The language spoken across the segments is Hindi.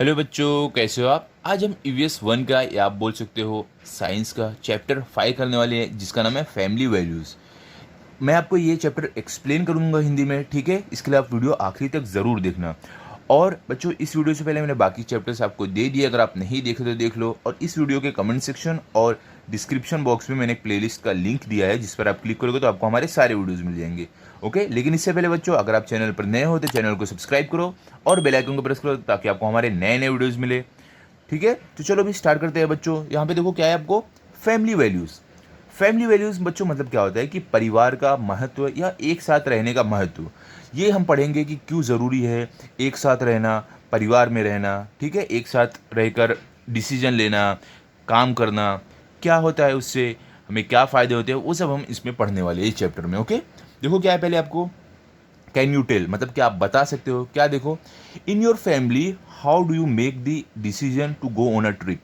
हेलो बच्चों, कैसे हो आप। आज हम ईवीएस 1 का या आप बोल सकते हो साइंस का चैप्टर 5 करने वाले हैं, जिसका नाम है फैमिली वैल्यूज़। मैं आपको ये चैप्टर एक्सप्लेन करूंगा हिंदी में, ठीक है। इसके लिए आप वीडियो आखिरी तक ज़रूर देखना। और बच्चों, इस वीडियो से पहले मैंने बाकी चैप्टर्स आपको दे दिए, अगर आप नहीं देखे तो देख लो। और इस वीडियो के कमेंट सेक्शन और डिस्क्रिप्शन बॉक्स में मैंने एक प्लेलिस्ट का लिंक दिया है, जिस पर आप क्लिक करोगे तो आपको हमारे सारे वीडियोस मिल जाएंगे। ओके, लेकिन इससे पहले बच्चों, अगर आप चैनल पर नए हो तो चैनल को सब्सक्राइब करो और बेल आइकन को प्रेस करो, ताकि आपको हमारे नए नए वीडियोस मिले। ठीक है, तो चलो अभी स्टार्ट करते हैं बच्चों। यहाँ पे देखो क्या है आपको, फैमिली वैल्यूज़। फैमिली वैल्यूज़ बच्चों मतलब क्या होता है कि परिवार का महत्व या एक साथ रहने का महत्व। ये हम पढ़ेंगे कि क्यों ज़रूरी है एक साथ रहना, परिवार में रहना, ठीक है। एक साथ रहकर डिसीजन लेना, काम करना, क्या होता है उससे, हमें क्या फ़ायदे होते हैं, वो सब हम इसमें पढ़ने वाले हैं इस चैप्टर में। ओके, देखो क्या है पहले आपको, कैन यू टेल मतलब क्या आप बता सकते हो क्या। देखो, in your family how do you make the decision to go on a trip.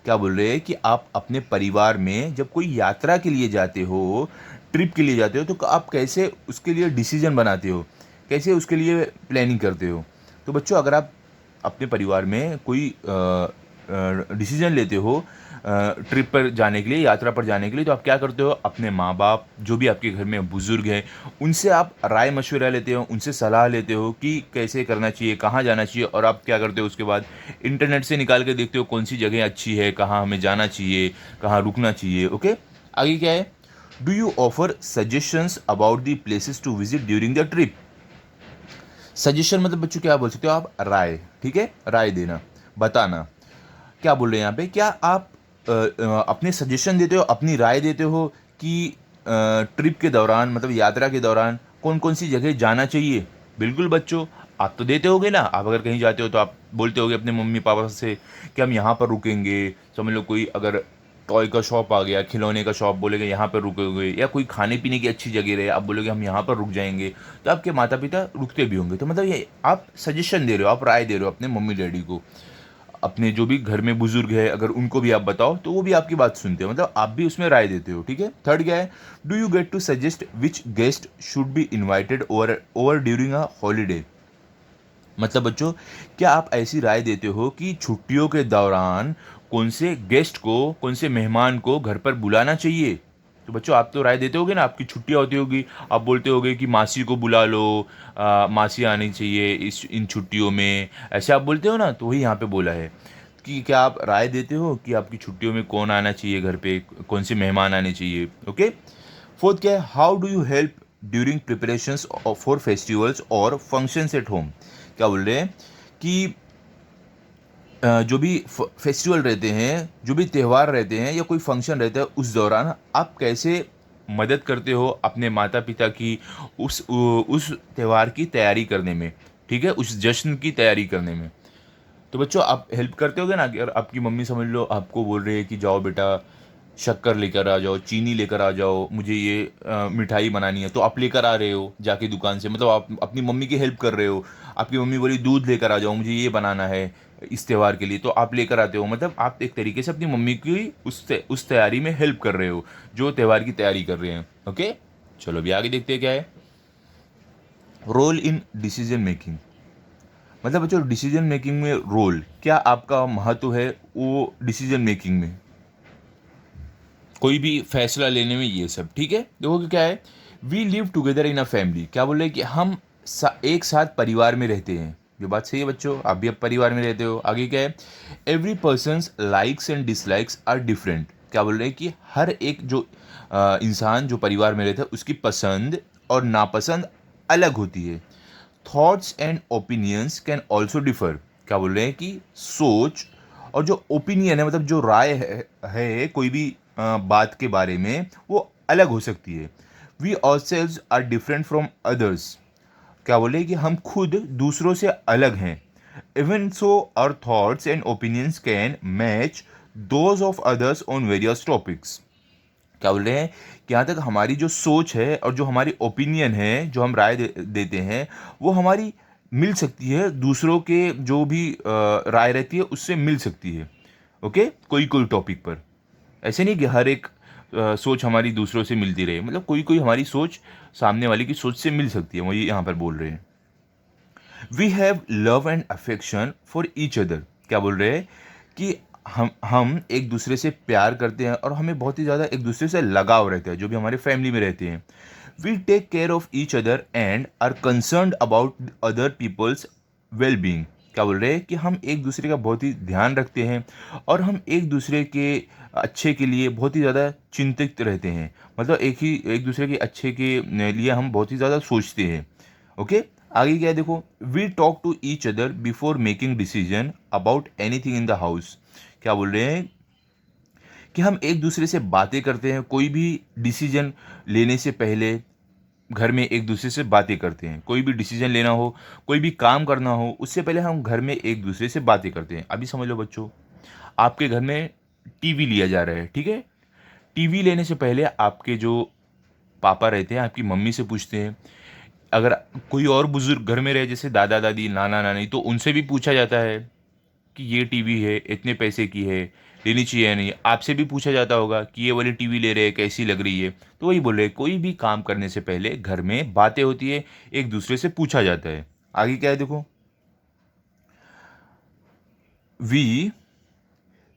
क्या बोल रहे हैं कि आप अपने परिवार में जब कोई यात्रा के लिए जाते हो, ट्रिप के लिए जाते हो, तो आप कैसे उसके लिए डिसीजन बनाते हो, कैसे उसके लिए प्लानिंग करते हो। तो बच्चों, अगर आप अपने परिवार में कोई डिसीजन लेते हो ट्रिप पर जाने के लिए, यात्रा पर जाने के लिए, तो आप क्या करते हो, अपने माँ बाप, जो भी आपके घर में बुज़ुर्ग हैं, उनसे आप राय मशवरा लेते हो, उनसे सलाह लेते हो कि कैसे करना चाहिए, कहाँ जाना चाहिए। और आप क्या करते हो उसके बाद, इंटरनेट से निकाल के देखते हो कौन सी जगह अच्छी है, कहाँ हमें जाना चाहिए, कहाँ रुकना चाहिए। ओके, आगे क्या है, do you offer suggestions about the places to visit during the trip. Suggestion मतलब बच्चों क्या बोल सकते हो आप, राय, ठीक है, राय देना, बताना। क्या बोल रहे हैं यहाँ पे, क्या आप अपने सजेशन देते हो, अपनी राय देते हो कि ट्रिप के दौरान मतलब यात्रा के दौरान कौन कौन सी जगह जाना चाहिए। बिल्कुल बच्चों, आप तो देते होगे ना। आप अगर कहीं जाते हो तो आप बोलते होगे अपने मम्मी पापा से कि हम यहाँ पर रुकेंगे। समझ लो कोई अगर टॉय का शॉप आ गया, खिलौने का शॉप, बोलेगे यहाँ पर रुकोगे, या कोई खाने पीने की अच्छी जगह रहे, आप बोलोगे हम यहाँ पर रुक जाएंगे, तो आपके माता पिता रुकते भी होंगे। तो मतलब ये आप सजेशन दे रहे हो, आप राय दे रहे हो अपने मम्मी डैडी को। अपने जो भी घर में बुजुर्ग है, अगर उनको भी आप बताओ तो वो भी आपकी बात सुनते हो, मतलब आप भी उसमें राय देते हो। ठीक है, थर्ड क्या है, do you get to suggest which guest should be invited over over during a holiday. मतलब बच्चों, क्या आप ऐसी राय देते हो कि छुट्टियों के दौरान कौन से गेस्ट को, कौन से मेहमान को घर पर बुलाना चाहिए। तो बच्चों, आप तो राय देते होगे ना, आपकी छुट्टियां होती होगी, आप बोलते होगे कि मासी को बुला लो, मासी आनी चाहिए इस इन छुट्टियों में, ऐसे आप बोलते हो ना। तो वही यहाँ पे बोला है कि क्या आप राय देते हो कि आपकी छुट्टियों में कौन आना चाहिए घर पे, कौन से मेहमान आने चाहिए। ओके, फोर्थ क्या है, how do you help during preparations for festivals और फंक्शंस एट होम। क्या बोल रहे हैं कि जो भी फेस्टिवल रहते हैं, जो भी त्यौहार रहते हैं या कोई फंक्शन रहता है, उस दौरान आप कैसे मदद करते हो अपने माता पिता की उस त्यौहार की तैयारी करने में, ठीक है, उस जश्न की तैयारी करने में। तो बच्चों, आप हेल्प करते होगे ना। अगर आपकी मम्मी समझ लो आपको बोल रही है कि जाओ बेटा शक्कर लेकर आ जाओ, चीनी लेकर आ जाओ, मुझे ये मिठाई बनानी है, तो आप लेकर आ रहे हो जाके दुकान से, मतलब आप अपनी मम्मी की हेल्प कर रहे हो। आपकी मम्मी बोली दूध लेकर आ जाओ, मुझे ये बनाना है इस त्यौहार के लिए, तो आप लेकर आते हो। मतलब आप एक तरीके से अपनी मम्मी की उस तैयारी में हेल्प कर रहे हो, जो त्यौहार की तैयारी कर रहे हैं। ओके, चलो अभी आगे देखते हैं क्या है, रोल इन डिसीजन मेकिंग। मतलब बच्चों, डिसीजन मेकिंग में रोल, क्या आपका महत्व है वो डिसीजन मेकिंग में, कोई भी फैसला लेने में, ये सब। ठीक है, देखो कि क्या है, we live together in a family. क्या बोल रहे हैं कि हम एक साथ परिवार में रहते हैं। ये बात सही है बच्चों, आप भी अब परिवार में रहते हो। आगे क्या है, every persons likes and dislikes are different. क्या बोल रहे हैं कि हर एक जो इंसान जो परिवार में रहता है, उसकी पसंद और नापसंद अलग होती है। Thoughts and opinions can also differ. क्या बोल रहे हैं कि सोच और जो ओपिनियन है, मतलब जो राय है कोई भी बात के बारे में, वो अलग हो सकती है। We all selves are different from others. क्या बोले कि हम खुद दूसरों से अलग हैं। Even so our thoughts and opinions can match those of others on various topics. क्या बोल रहे हैं कि यहाँ तक हमारी जो सोच है और जो हमारी ओपिनियन है, जो हम राय देते हैं, वो हमारी मिल सकती है दूसरों के जो भी राय रहती है उससे मिल सकती है। ओके, कोई कोई टॉपिक पर। ऐसे नहीं कि हर एक सोच हमारी दूसरों से मिलती रहे, मतलब कोई कोई हमारी सोच सामने वाले की सोच से मिल सकती है, वो ये यहाँ पर बोल रहे हैं। We have love and affection for each other. क्या बोल रहे हैं कि हम एक दूसरे से प्यार करते हैं और हमें बहुत ही ज़्यादा एक दूसरे से लगाव रहता है, जो भी हमारे फैमिली में रहते हैं। We take care of each other and are concerned about other people's well being. क्या बोल रहे हैं कि हम एक दूसरे का बहुत ही ध्यान रखते हैं और हम एक दूसरे के अच्छे के लिए बहुत ही ज़्यादा चिंतित रहते हैं। मतलब एक दूसरे के अच्छे के लिए हम बहुत ही ज़्यादा सोचते हैं। ओके, आगे क्या है देखो, we talk to each other before making decision about anything in the house. क्या बोल रहे हैं कि हम एक दूसरे से बातें करते हैं, कोई भी डिसीजन लेने से पहले घर में एक दूसरे से बातें करते हैं। कोई भी डिसीजन लेना हो, कोई भी काम करना हो, उससे पहले हम घर में एक दूसरे से बातें करते हैं। अभी समझ लो बच्चों, आपके घर में टीवी लिया जा रहा है, ठीक है। टीवी लेने से पहले आपके जो पापा रहते हैं, आपकी मम्मी से पूछते हैं। अगर कोई और बुजुर्ग घर में रहे, जैसे दादा दादी, नाना नानी, तो उनसे भी पूछा जाता है कि ये टीवी है, इतने पैसे की है, लेनी चाहिए या नहीं। आपसे भी पूछा जाता होगा कि ये वाली टीवी ले रहे हैं, कैसी लग रही है। तो वही बोल रहे हैं, कोई भी काम करने से पहले घर में बातें होती है, एक दूसरे से पूछा जाता है। आगे क्या है देखो, we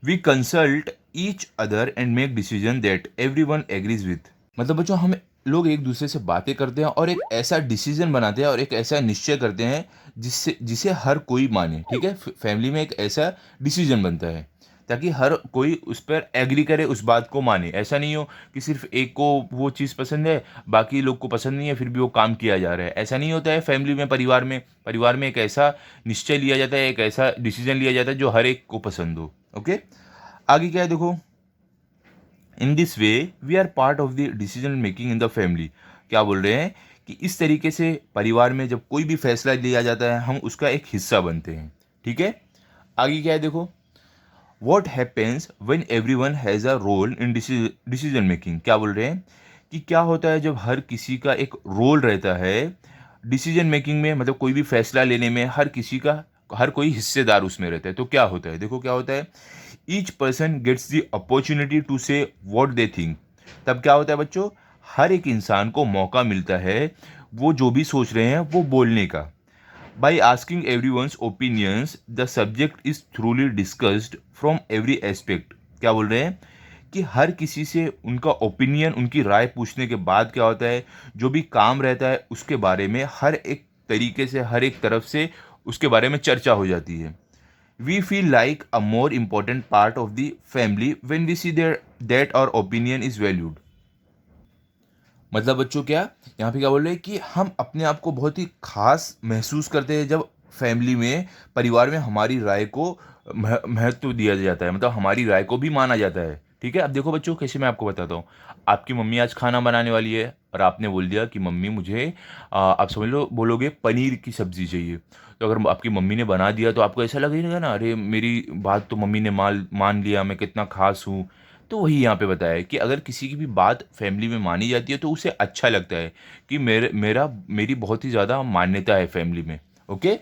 we consult each other and make decision that everyone agrees with. मतलब बच्चों, हम लोग एक दूसरे से बातें करते हैं और एक ऐसा डिसीजन बनाते हैं और एक ऐसा निश्चय करते हैं जिससे जिसे हर कोई माने, ठीक है। फैमिली में एक ऐसा डिसीजन बनता है ताकि हर कोई उस पर एग्री करे, उस बात को माने। ऐसा नहीं हो कि सिर्फ एक को वो चीज़ पसंद है, बाकी लोग को पसंद नहीं है, फिर भी वो काम किया जा रहा है। ऐसा नहीं होता है फैमिली में, परिवार में एक ऐसा निश्चय लिया जाता है, एक ऐसा डिसीजन लिया जाता है जो हर एक को पसंद हो। ओके, आगे क्या है देखो, in this way we are part of the decision making in the family. क्या बोल रहे हैं कि इस तरीके से परिवार में जब कोई भी फैसला लिया जाता है, हम उसका एक हिस्सा बनते हैं, ठीक है। आगे क्या है देखो, what happens when every one has a role in decision making. क्या बोल रहे हैं कि क्या होता है जब हर किसी का एक रोल रहता है डिसीजन मेकिंग में, मतलब कोई भी फैसला लेने में हर कोई हिस्सेदार उसमें रहता है। तो क्या होता है देखो, क्या होता है, each person gets the opportunity to say what they think. तब क्या होता है बच्चों, हर एक इंसान को मौका मिलता है वो जो भी सोच रहे हैं वो बोलने का। By asking everyone's opinions, the subject is thoroughly discussed from every aspect। क्या बोल रहे हैं कि हर किसी से उनका ओपिनियन, उनकी राय पूछने के बाद क्या होता है, जो भी काम रहता है उसके बारे में हर एक तरीके से, हर एक तरफ से उसके बारे में चर्चा हो जाती है। We feel like a more important part of the family when we see there that our opinion is valued. मतलब बच्चों क्या, यहाँ पे क्या बोल रहे हैं कि हम अपने आप को बहुत ही खास महसूस करते हैं जब फैमिली में, परिवार में हमारी राय को महत्व दिया जाता है, मतलब हमारी राय को भी माना जाता है, ठीक है। अब देखो बच्चों, कैसे मैं आपको बताता हूँ। आपकी मम्मी आज खाना बनाने वाली है और आपने बोल दिया कि मम्मी मुझे आप समझ लो बोलोगे पनीर की सब्ज़ी चाहिए। तो अगर आपकी मम्मी ने बना दिया तो आपको ऐसा लगेगा ना, अरे मेरी बात तो मम्मी ने मान लिया, मैं कितना खास हूँ। तो वही यहाँ पे बताया है कि अगर किसी की भी बात फैमिली में मानी जाती है तो उसे अच्छा लगता है कि मेरी बहुत ही ज़्यादा मान्यता है फैमिली में। ओके,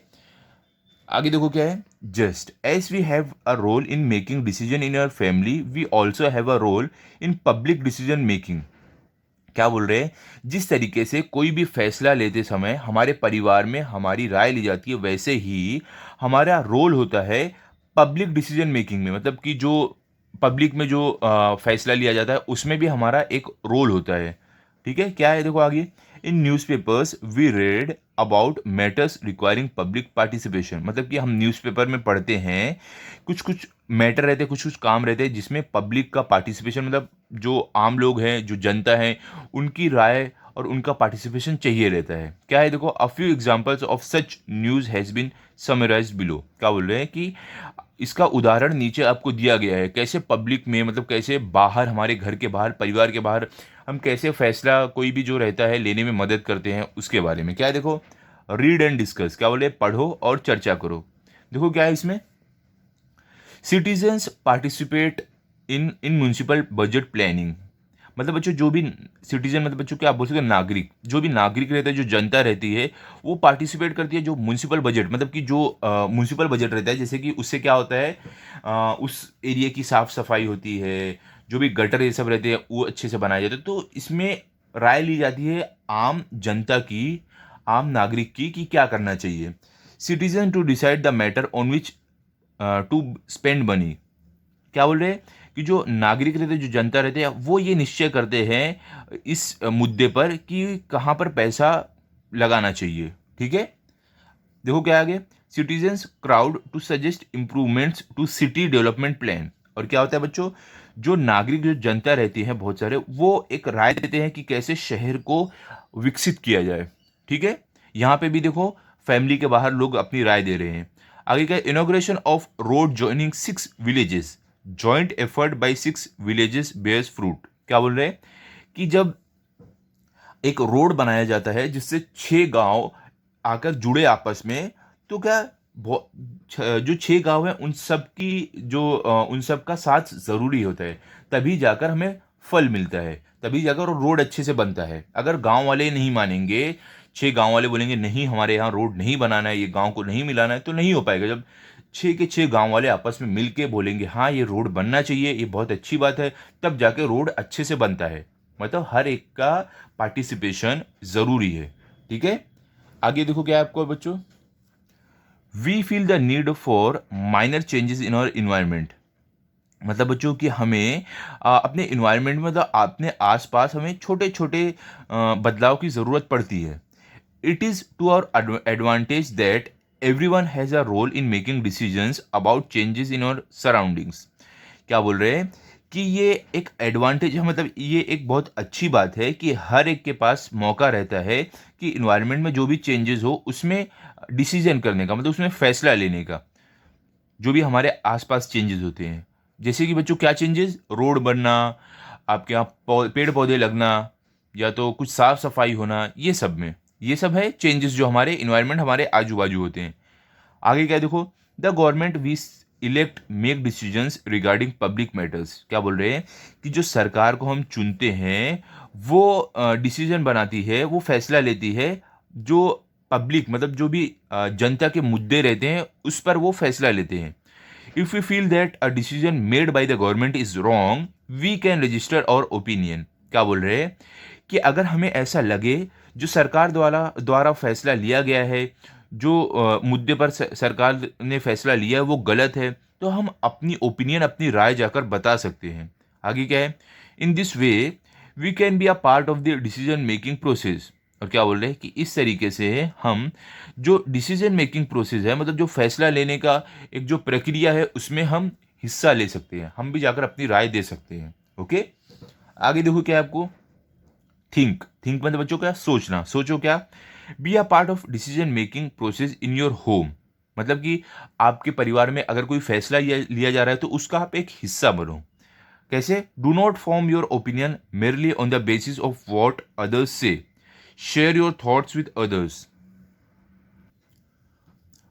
आगे देखो क्या है, just as we have a role in making decision in your family, we also have a role in public decision making. क्या बोल रहे हैं, जिस तरीके से कोई भी फैसला लेते समय हमारे परिवार में हमारी राय ली जाती है, वैसे ही हमारा रोल होता है पब्लिक डिसीजन मेकिंग में। मतलब कि जो पब्लिक में जो फैसला लिया जाता है उसमें भी हमारा एक रोल होता है, ठीक है। क्या है देखो आगे, in newspapers we read about matters requiring public participation. मतलब कि हम न्यूज़पेपर में पढ़ते हैं, कुछ कुछ मैटर रहते हैं, कुछ कुछ काम रहते हैं जिसमें पब्लिक का पार्टिसिपेशन, मतलब जो आम लोग हैं, जो जनता है, उनकी राय और उनका पार्टिसिपेशन चाहिए रहता है। क्या है देखो, a few examples of such news has been summarised below. क्या बोल रहे हैं कि इसका उदाहरण नीचे आपको दिया गया है, कैसे पब्लिक में, मतलब कैसे बाहर, हमारे घर के बाहर, परिवार के बाहर हम कैसे फैसला कोई भी जो रहता है लेने में मदद करते हैं, उसके बारे में। क्या है देखो, रीड एंड डिस्कस। क्या बोले, पढ़ो और चर्चा करो। देखो क्या है इसमें, citizens participate in municipal budget planning. मतलब बच्चों जो भी सिटीजन, मतलब बच्चों क्या आप बोल सकते हैं, नागरिक, जो भी नागरिक रहता है, जो जनता रहती है, वो पार्टिसिपेट करती है जो म्यूनसिपल बजट, मतलब कि जो म्यूनसिपल बजट रहता है, जैसे कि उससे क्या होता है, उस एरिया की साफ सफाई होती है, जो भी गटर ये सब रहते हैं वो अच्छे से बनाए जाते हैं। तो इसमें राय ली जाती है आम जनता की, आम नागरिक की, कि क्या करना चाहिए। Citizen to decide the matter on which to spend money. क्या बोल रहे हैं कि जो नागरिक रहते हैं, जो जनता रहते हैं, वो ये निश्चय करते हैं इस मुद्दे पर कि कहाँ पर पैसा लगाना चाहिए। ठीक है, देखो क्या आगे, citizens crowd to suggest improvements to city development plan. और क्या होता है बच्चों, जो नागरिक, जो जनता रहती है बहुत सारे, वो एक राय देते हैं कि कैसे शहर को विकसित किया जाए। ठीक है, यहाँ पे भी देखो फैमिली के बाहर लोग अपनी राय दे रहे हैं। आगे क्या, inauguration of road joining 6 villages, joint effort by 6 villages bears fruit. क्या बोल रहे हैं कि जब एक रोड बनाया जाता है जिससे 6 गांव आकर जुड़े आपस में, तो क्या जो 6 गांव हैं उन सब की उन सब का साथ ज़रूरी होता है, तभी जाकर हमें फल मिलता है, तभी जाकर वो रोड अच्छे से बनता है। अगर गांव वाले नहीं मानेंगे, 6 गांव वाले बोलेंगे नहीं हमारे यहाँ रोड नहीं बनाना है, ये गांव को नहीं मिलाना है, तो नहीं हो पाएगा। जब 6 के 6 गांव वाले आपस में मिल के बोलेंगे हाँ ये रोड बनना चाहिए, ये बहुत अच्छी बात है, तब जाके रोड अच्छे से बनता है। मतलब हर एक का पार्टिसिपेशन ज़रूरी है। ठीक है, आगे देखो क्या है आपको बच्चों, we feel the need for minor changes in our environment. मतलब बच्चों कि हमें अपने इन्वायरमेंट में, मतलब अपने आसपास हमें छोटे छोटे बदलाव की ज़रूरत पड़ती है। It is to our advantage that every one has a role in making decisions about changes in our surroundings. क्या बोल रहे हैं कि ये एक एडवांटेज है, मतलब ये एक बहुत अच्छी बात है कि हर एक के पास मौका रहता है कि इन्वायरमेंट में जो भी चेंजेस हो उसमें डिसीजन करने का, मतलब उसमें फैसला लेने का, जो भी हमारे आसपास चेंजेस होते हैं। जैसे कि बच्चों क्या चेंजेस, रोड बनना, आपके यहाँ पेड़ पौधे लगना, या तो कुछ साफ सफाई होना, ये सब में, ये सब है चेंजेस जो हमारे इन्वायरमेंट, हमारे आजू बाजू होते हैं। आगे क्या देखो, the government we elect make decisions regarding public matters. क्या बोल रहे हैं कि जो सरकार को हम चुनते हैं वो डिसीजन बनाती है, वो फैसला लेती है, जो पब्लिक, मतलब जो भी जनता के मुद्दे रहते हैं उस पर वो फैसला लेते हैं। If we feel that a decision made by the government is wrong, we can register our opinion. क्या बोल रहे हैं कि अगर हमें ऐसा लगे जो सरकार द्वारा द्वारा फैसला लिया गया है, जो मुद्दे पर सरकार ने फैसला लिया है वो गलत है, तो हम अपनी ओपिनियन, अपनी राय जाकर बता सकते हैं। आगे क्या है, in this way we can be a part of the decision making process. और क्या बोल रहे हैं कि इस तरीके से हम जो डिसीजन मेकिंग प्रोसेस है, मतलब जो फैसला लेने का एक जो प्रक्रिया है, उसमें हम हिस्सा ले सकते हैं, हम भी जाकर अपनी राय दे सकते हैं। ओके, आगे देखो क्या है आपको, थिंक। थिंक मतलब बच्चों क्या, सोचना। सोचो क्या, B a part of decision making process in your home. मतलब कि आपके परिवार में अगर कोई फैसला लिया जा रहा है तो उसका आप एक हिस्सा बनो। कैसे, do not form your opinion merely on the basis of what others say, share your thoughts with others.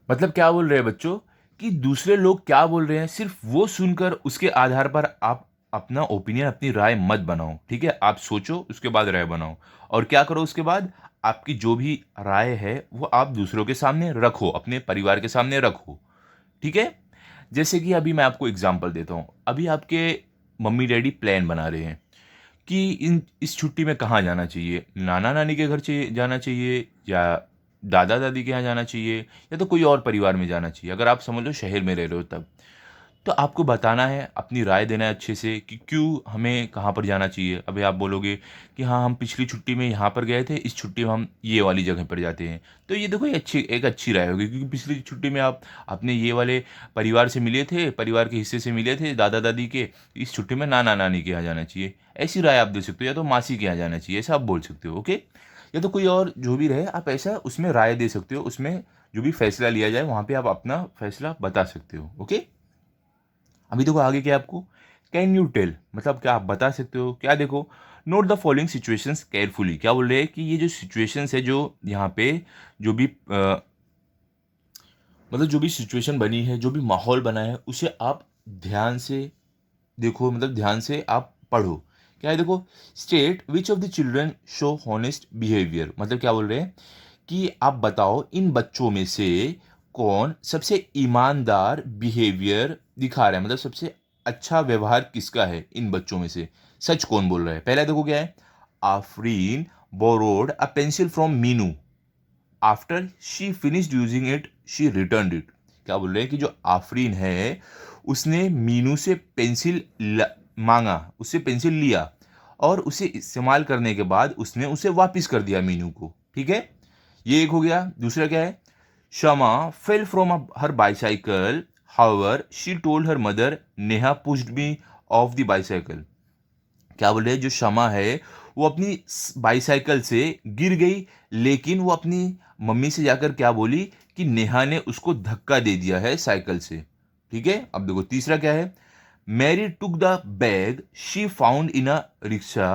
मतलब क्या बोल रहे हैं बच्चों कि दूसरे लोग क्या बोल रहे हैं सिर्फ वो सुनकर उसके आधार पर आप अपना ओपिनियन, अपनी राय मत बनाओ। ठीक है, आप सोचो उसके बाद राय बनाओ, और क्या करो उसके बाद, आपकी जो भी राय है वो आप दूसरों के सामने रखो, अपने परिवार के सामने रखो। ठीक है, जैसे कि अभी मैं आपको एग्जांपल देता हूँ। अभी आपके मम्मी डैडी प्लान बना रहे हैं कि इस छुट्टी में कहाँ जाना चाहिए, नाना नानी के घर चाहिए जाना चाहिए, या दादा दादी के यहाँ जाना चाहिए, या तो कोई और परिवार में जाना चाहिए। अगर आप समझ लो शहर में रह रहे हो तब, तो आपको बताना है, अपनी राय देना है अच्छे से कि क्यों हमें कहाँ पर जाना चाहिए। अभी आप बोलोगे कि हाँ हम पिछली छुट्टी में यहाँ पर गए थे, इस छुट्टी में हम ये वाली जगह पर जाते हैं, तो ये देखो ये एक अच्छी राय होगी, क्योंकि पिछली छुट्टी में आप अपने ये वाले परिवार से मिले थे, परिवार के हिस्से से मिले थे, दादा दादी के, इस छुट्टी में नाना नानी के यहाँ जाना चाहिए। ऐसी राय आप दे सकते हो, या तो मासी के यहाँ जाना चाहिए, ऐसा आप बोल सकते हो। ओके, या तो कोई और जो भी रहे, आप ऐसा उसमें राय दे सकते हो, उसमें जो भी फैसला लिया जाए वहाँ पे आप अपना फैसला बता सकते हो। ओके, अभी देखो आगे क्या है आपको, कैन यू टेल, मतलब क्या आप बता सकते हो क्या, देखो, note the following situations carefully. क्या बोल रहे हैं कि ये जो सिचुएशंस है, जो यहाँ पे जो भी मतलब जो भी सिचुएशन बनी है, जो भी माहौल बना है, उसे आप ध्यान से देखो, मतलब ध्यान से आप पढ़ो। क्या है देखो, state which of the children show honest behaviour. मतलब क्या बोल रहे हैं कि आप बताओ इन बच्चों में से कौन सबसे ईमानदार बिहेवियर दिखा रहा है, मतलब सबसे अच्छा व्यवहार किसका है इन बच्चों में से, सच कौन बोल रहा है। पहला देखो क्या है, Afreen borrowed a pencil from Meenu, after she finished using it she return it. क्या बोल रहे हैं कि जो आफरीन है उसने मीनू से पेंसिल मांगा, उससे पेंसिल लिया और उसे इस्तेमाल करने के बाद उसने उसे वापस कर दिया मीनू को। ठीक है, ये एक हो गया। दूसरा क्या है, Shama fell from her bicycle, however she told her mother Neha pushed me off the bicycle. क्या बोल रहे हैं, जो शमा है वो अपनी बाइसाइकिल से गिर गई, लेकिन वो अपनी मम्मी से जाकर क्या बोली कि नेहा ने उसको धक्का दे दिया है साइकिल से। ठीक है, अब देखो तीसरा क्या है, Mary took the bag she found in a rickshaw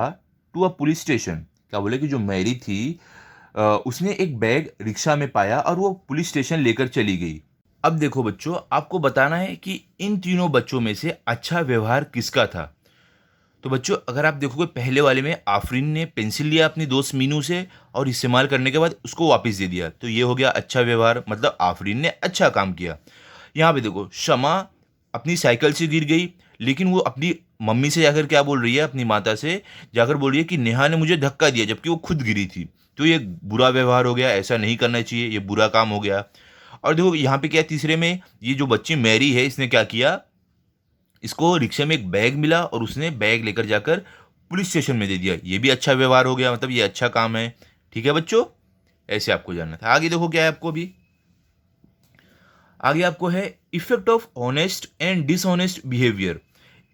to a police station. क्या बोले कि जो मैरी थी उसने एक बैग रिक्शा में पाया और वो पुलिस स्टेशन लेकर चली गई। अब देखो बच्चों, आपको बताना है कि इन तीनों बच्चों में से अच्छा व्यवहार किसका था। तो बच्चों, अगर आप देखोगे पहले वाले में आफरीन ने पेंसिल लिया अपनी दोस्त मीनू से और इस्तेमाल करने के बाद उसको वापस दे दिया, तो ये हो गया अच्छा व्यवहार, मतलब आफरीन ने अच्छा काम किया। यहाँ पे देखो, शमा अपनी साइकिल से गिर गई, लेकिन वो अपनी मम्मी से जाकर क्या बोल रही है, अपनी माता से जाकर बोल रही है कि नेहा ने मुझे धक्का दिया, जबकि वो खुद गिरी थी। तो ये बुरा व्यवहार हो गया, ऐसा नहीं करना चाहिए, ये बुरा काम हो गया। और देखो यहाँ पे क्या है, तीसरे में ये जो बच्ची मैरी है, इसने क्या किया, इसको रिक्शे में एक बैग मिला और उसने बैग लेकर जाकर पुलिस स्टेशन में दे दिया, ये भी अच्छा व्यवहार हो गया, मतलब ये अच्छा काम है। ठीक है बच्चों, ऐसे आपको जानना था। आगे देखो क्या है आपको भी, आगे आपको है effect of honest and dishonest behaviour.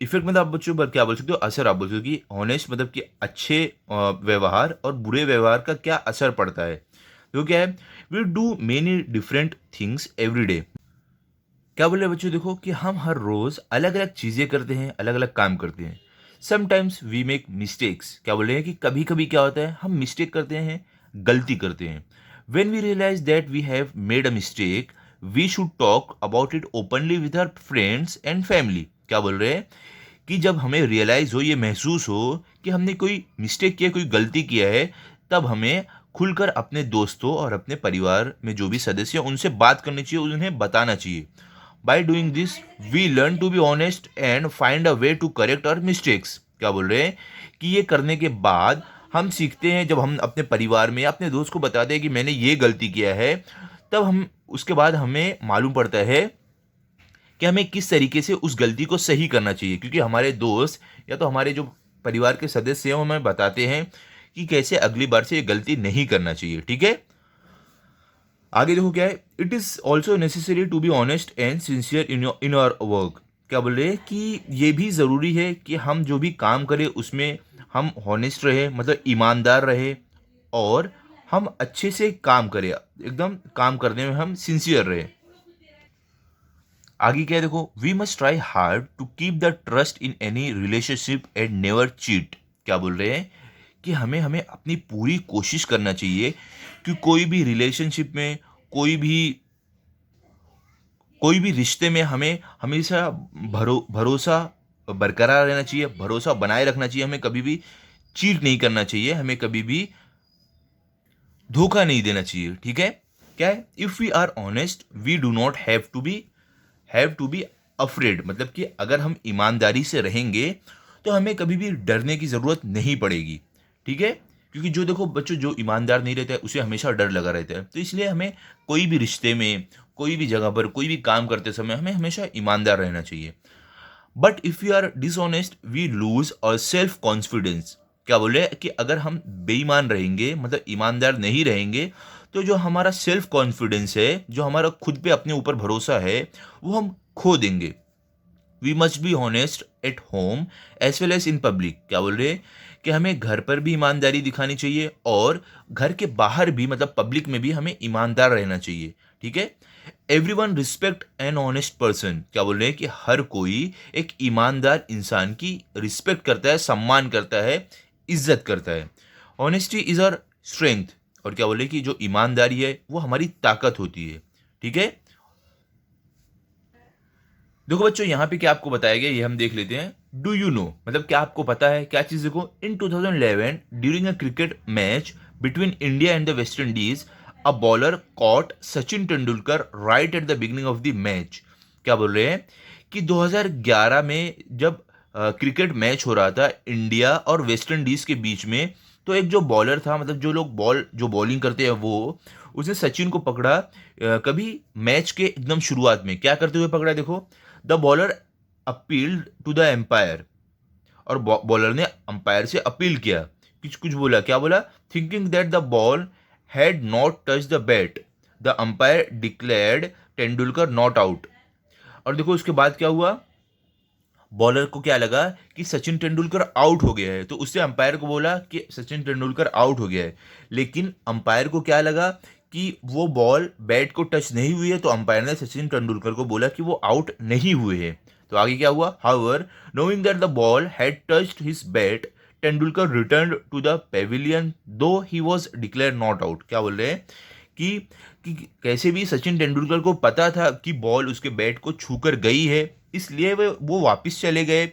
Effect मतलब आप बच्चों पर क्या बोल सकते हो, असर आप बोल सकते हो कि ऑनेस्ट मतलब कि अच्छे व्यवहार और बुरे व्यवहार का क्या असर पड़ता है। तो क्या है, we do many different things every day. क्या बोल रहे हैं बच्चों, देखो कि हम हर रोज अलग अलग चीजें करते हैं, अलग अलग काम करते हैं। Sometimes we make mistakes. क्या बोल रहे हैं कि कभी कभी क्या होता है, हम मिस्टेक करते हैं, गलती करते हैं। When we realise that we have made a mistake, we should talk about it openly with our friends and family. क्या बोल रहे हैं कि जब हमें रियलाइज हो, ये महसूस हो कि हमने कोई मिस्टेक किया, कोई गलती किया है, तब हमें खुलकर अपने दोस्तों और अपने परिवार में जो भी सदस्य हैं उनसे बात करनी चाहिए, उन्हें बताना चाहिए। By doing this we learn to be honest and find a way to correct our mistakes. क्या बोल रहे हैं कि ये करने के बाद हम सीखते हैं, जब हम अपने परिवार में या अपने दोस्त को बताते हैं कि मैंने ये गलती किया है, तब हम उसके बाद हमें मालूम पड़ता है कि हमें किस तरीके से उस गलती को सही करना चाहिए, क्योंकि हमारे दोस्त या तो हमारे जो परिवार के सदस्य हैं वो हमें बताते हैं कि कैसे अगली बार से ये गलती नहीं करना चाहिए। ठीक है, आगे देखो क्या है, it is also necessary to be honest and sincere in our work. क्या बोल रहे हैं कि ये भी ज़रूरी है कि हम जो भी काम करें उसमें हम हॉनेस्ट रहे, मतलब ईमानदार रहे, और हम अच्छे से काम करें, एकदम काम करने में हम सिंसियर रहे। आगे क्या है देखो, we must try hard to keep the trust in any relationship and never cheat. क्या बोल रहे हैं कि हमें हमें अपनी पूरी कोशिश करना चाहिए कि कोई भी रिलेशनशिप में, कोई भी रिश्ते में हमें हमेशा भरोसा बरकरार रहना चाहिए, भरोसा बनाए रखना चाहिए, हमें कभी भी चीट नहीं करना चाहिए, हमें कभी भी धोखा नहीं देना चाहिए। ठीक है, क्या है, if we are honest we do not have to be afraid, मतलब कि अगर हम ईमानदारी से रहेंगे तो हमें कभी भी डरने की ज़रूरत नहीं पड़ेगी। ठीक है, क्योंकि जो देखो बच्चों, जो ईमानदार नहीं रहता है उसे हमेशा डर लगा रहता है, तो इसलिए हमें कोई भी रिश्ते में, कोई भी जगह पर, कोई भी काम करते समय हमें हमेशा ईमानदार रहना चाहिए। But if you are dishonest we lose our self confidence. क्या बोल रहे हैं कि अगर हम बेईमान रहेंगे, मतलब ईमानदार नहीं रहेंगे, तो जो हमारा सेल्फ कॉन्फिडेंस है, जो हमारा खुद पे अपने ऊपर भरोसा है, वो हम खो देंगे। We must be honest at home as well as in public. क्या बोल रहे हैं कि हमें घर पर भी ईमानदारी दिखानी चाहिए और घर के बाहर भी, मतलब पब्लिक में भी हमें ईमानदार रहना चाहिए। ठीक है, every one respect an honest person. क्या बोल रहे हैं कि हर कोई एक ईमानदार इंसान की रिस्पेक्ट करता है, सम्मान करता है, इज्जत करता है। Honesty is our strength. और क्या बोले कि जो ईमानदारी है वो हमारी ताकत होती है। ठीक है, देखो बच्चों यहाँ पे क्या आपको बताया गया ये हम देख लेते हैं। डू यू नो, मतलब क्या आपको पता है, क्या चीज। देखो, in 2011 during a cricket match between India and the West Indies a bowler caught Sachin Tendulkar right at the beginning of the match. क्या बोल रहे हैं कि 2011 में जब क्रिकेट मैच हो रहा था इंडिया और वेस्ट इंडीज के बीच में, तो एक जो बॉलर था, मतलब जो लोग जो बॉलिंग करते हैं वो, उसने सचिन को पकड़ा कभी मैच के एकदम शुरुआत में, क्या करते हुए पकड़ा देखो। The bowler appealed to the umpire, और बॉलर ने अंपायर से अपील किया, कुछ कुछ बोला, क्या बोला, thinking that the ball had not touch the bat, the umpire declared Tendulkar not out. और देखो उसके बाद क्या हुआ, बॉलर को क्या लगा कि सचिन तेंदुलकर आउट हो गया है, तो उससे अंपायर को बोला कि सचिन तेंदुलकर आउट हो गया है। लेकिन अंपायर को क्या लगा कि वो बॉल बैट को टच नहीं हुई है, तो अंपायर ने सचिन तेंदुलकर को बोला कि वो आउट नहीं हुए हैं। तो आगे क्या हुआ, however knowing that the ball had touched his bat, Tendulkar return to the pavilion though he was declare not out. क्या बोल रहे हैं कि कि कैसे भी सचिन तेंदुलकर को पता था कि बॉल उसके बैट को छूकर गई है, इसलिए वो वापस चले गए,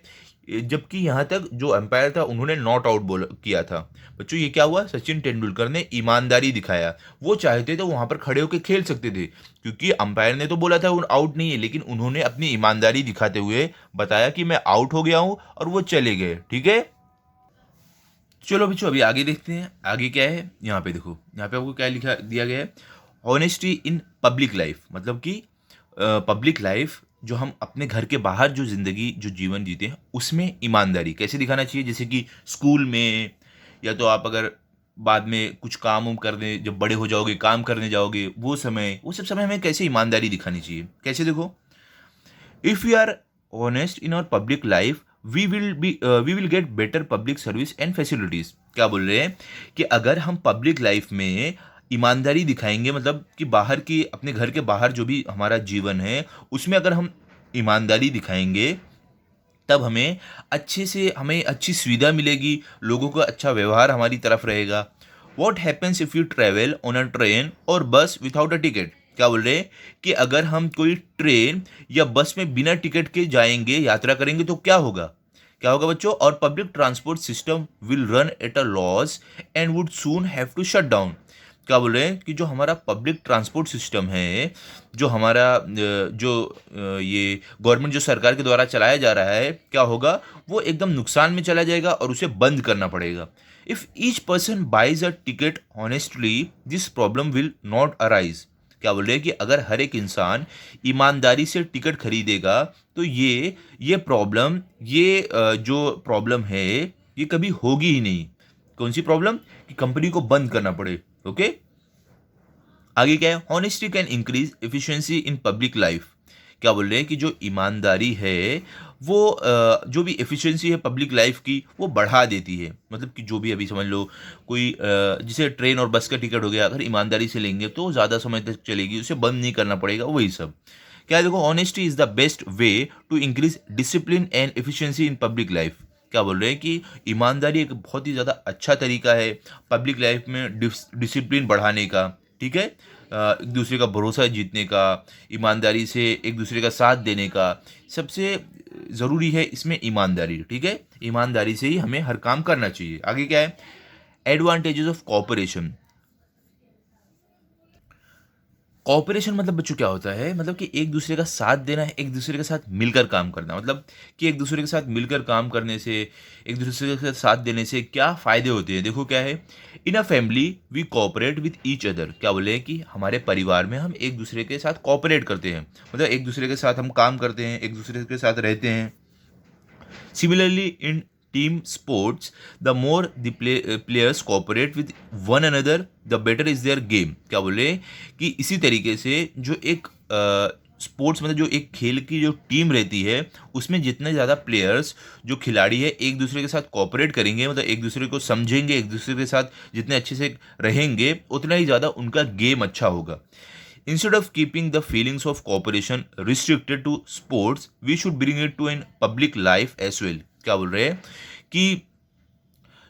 जबकि यहाँ तक जो एम्पायर था उन्होंने नॉट आउट बोल किया था। बच्चों ये क्या हुआ, सचिन तेंदुलकर ने ईमानदारी दिखाया। वो चाहते तो वहाँ पर खड़े होकर खेल सकते थे, क्योंकि अंपायर ने तो बोला था वो आउट नहीं है, लेकिन उन्होंने अपनी ईमानदारी दिखाते हुए बताया कि मैं आउट हो गया हूँ, और वो चले गए। ठीक है, चलो बच्चों अभी आगे देखते हैं। आगे क्या है, यहाँ पे देखो, यहाँ पे आपको क्या लिखा दिया गया है, ऑनेस्टी इन पब्लिक लाइफ, मतलब कि पब्लिक लाइफ, जो हम अपने घर के बाहर जो ज़िंदगी जो जीवन जीते हैं उसमें ईमानदारी कैसे दिखाना चाहिए। जैसे कि स्कूल में, या तो आप अगर बाद में कुछ काम उम करने जब बड़े हो जाओगे, काम करने जाओगे, वो सब समय हमें कैसे ईमानदारी दिखानी चाहिए। कैसे देखो, if we are honest in our public life we will get better public service and facilities. क्या बोल रहे हैं कि अगर हम पब्लिक लाइफ में ईमानदारी दिखाएंगे, मतलब कि बाहर की, अपने घर के बाहर जो भी हमारा जीवन है उसमें अगर हम ईमानदारी दिखाएंगे, तब हमें अच्छी सुविधा मिलेगी, लोगों का अच्छा व्यवहार हमारी तरफ रहेगा। What happens if you travel on a train और बस विदाउट अ टिकट। क्या बोल रहे हैं कि अगर हम कोई ट्रेन या बस में बिना टिकट के जाएंगे, यात्रा करेंगे, तो क्या होगा, क्या होगा बच्चों, और public transport system will run at a loss and would soon have to shut down. क्या बोल रहे हैं कि जो हमारा पब्लिक ट्रांसपोर्ट सिस्टम है, जो हमारा ये गवर्नमेंट जो सरकार के द्वारा चलाया जा रहा है, क्या होगा, वो एकदम नुकसान में चला जाएगा और उसे बंद करना पड़ेगा। If each person buys a ticket honestly this problem will not arise. क्या बोल रहे हैं कि अगर हर एक इंसान ईमानदारी से टिकट खरीदेगा, तो जो प्रॉब्लम है ये कभी होगी ही नहीं। कौन सी प्रॉब्लम, कि कंपनी को बंद करना पड़े। ओके, आगे क्या है, honesty can increase efficiency in public life. क्या बोल रहे हैं कि जो ईमानदारी है वो जो भी एफिशिएंसी है पब्लिक लाइफ की, वो बढ़ा देती है। मतलब कि जो भी अभी समझ लो, कोई जैसे ट्रेन और बस का टिकट हो गया, अगर ईमानदारी से लेंगे तो ज़्यादा समय तक चलेगी, उसे बंद नहीं करना पड़ेगा, वही सब। क्या है, देखो, honesty is the best way to increase discipline and efficiency in public life. क्या बोल रहे हैं कि ईमानदारी एक बहुत ही ज़्यादा अच्छा तरीका है पब्लिक लाइफ में डिसिप्लिन बढ़ाने का। ठीक है, एक दूसरे का भरोसा जीतने का, ईमानदारी से एक दूसरे का साथ देने का, सबसे ज़रूरी है इसमें ईमानदारी। ठीक है, ईमानदारी से ही हमें हर काम करना चाहिए। आगे क्या है, एडवांटेजेस ऑफ कॉपरेशन। कॉपरेशन मतलब बच्चों क्या होता है, मतलब कि एक दूसरे का साथ देना है, एक दूसरे के साथ मिलकर काम करना। मतलब कि एक दूसरे के साथ मिलकर काम करने से, एक दूसरे के साथ देने से क्या फ़ायदे होते हैं। देखो क्या है, in a family we cooperate with each other. क्या बोले हैं कि हमारे परिवार में हम एक दूसरे के साथ कोऑपरेट करते हैं, मतलब एक दूसरे के साथ हम काम करते हैं, एक दूसरे के साथ रहते हैं। Similarly, in team sports, the more the players cooperate with one another, the better is their game। क्या बोले कि इसी तरीके से जो एक स्पोर्ट्स, मतलब जो एक खेल की जो टीम रहती है, उसमें जितने ज़्यादा प्लेयर्स, जो खिलाड़ी है, एक दूसरे के साथ कोऑपरेट करेंगे, मतलब एक दूसरे को समझेंगे, एक दूसरे के साथ जितने अच्छे से रहेंगे, उतना ही ज़्यादा उनका गेम अच्छा होगा। Instead of keeping the feelings of cooperation restricted to sports, we should bring it to in public life as well। क्या बोल रहे हैं कि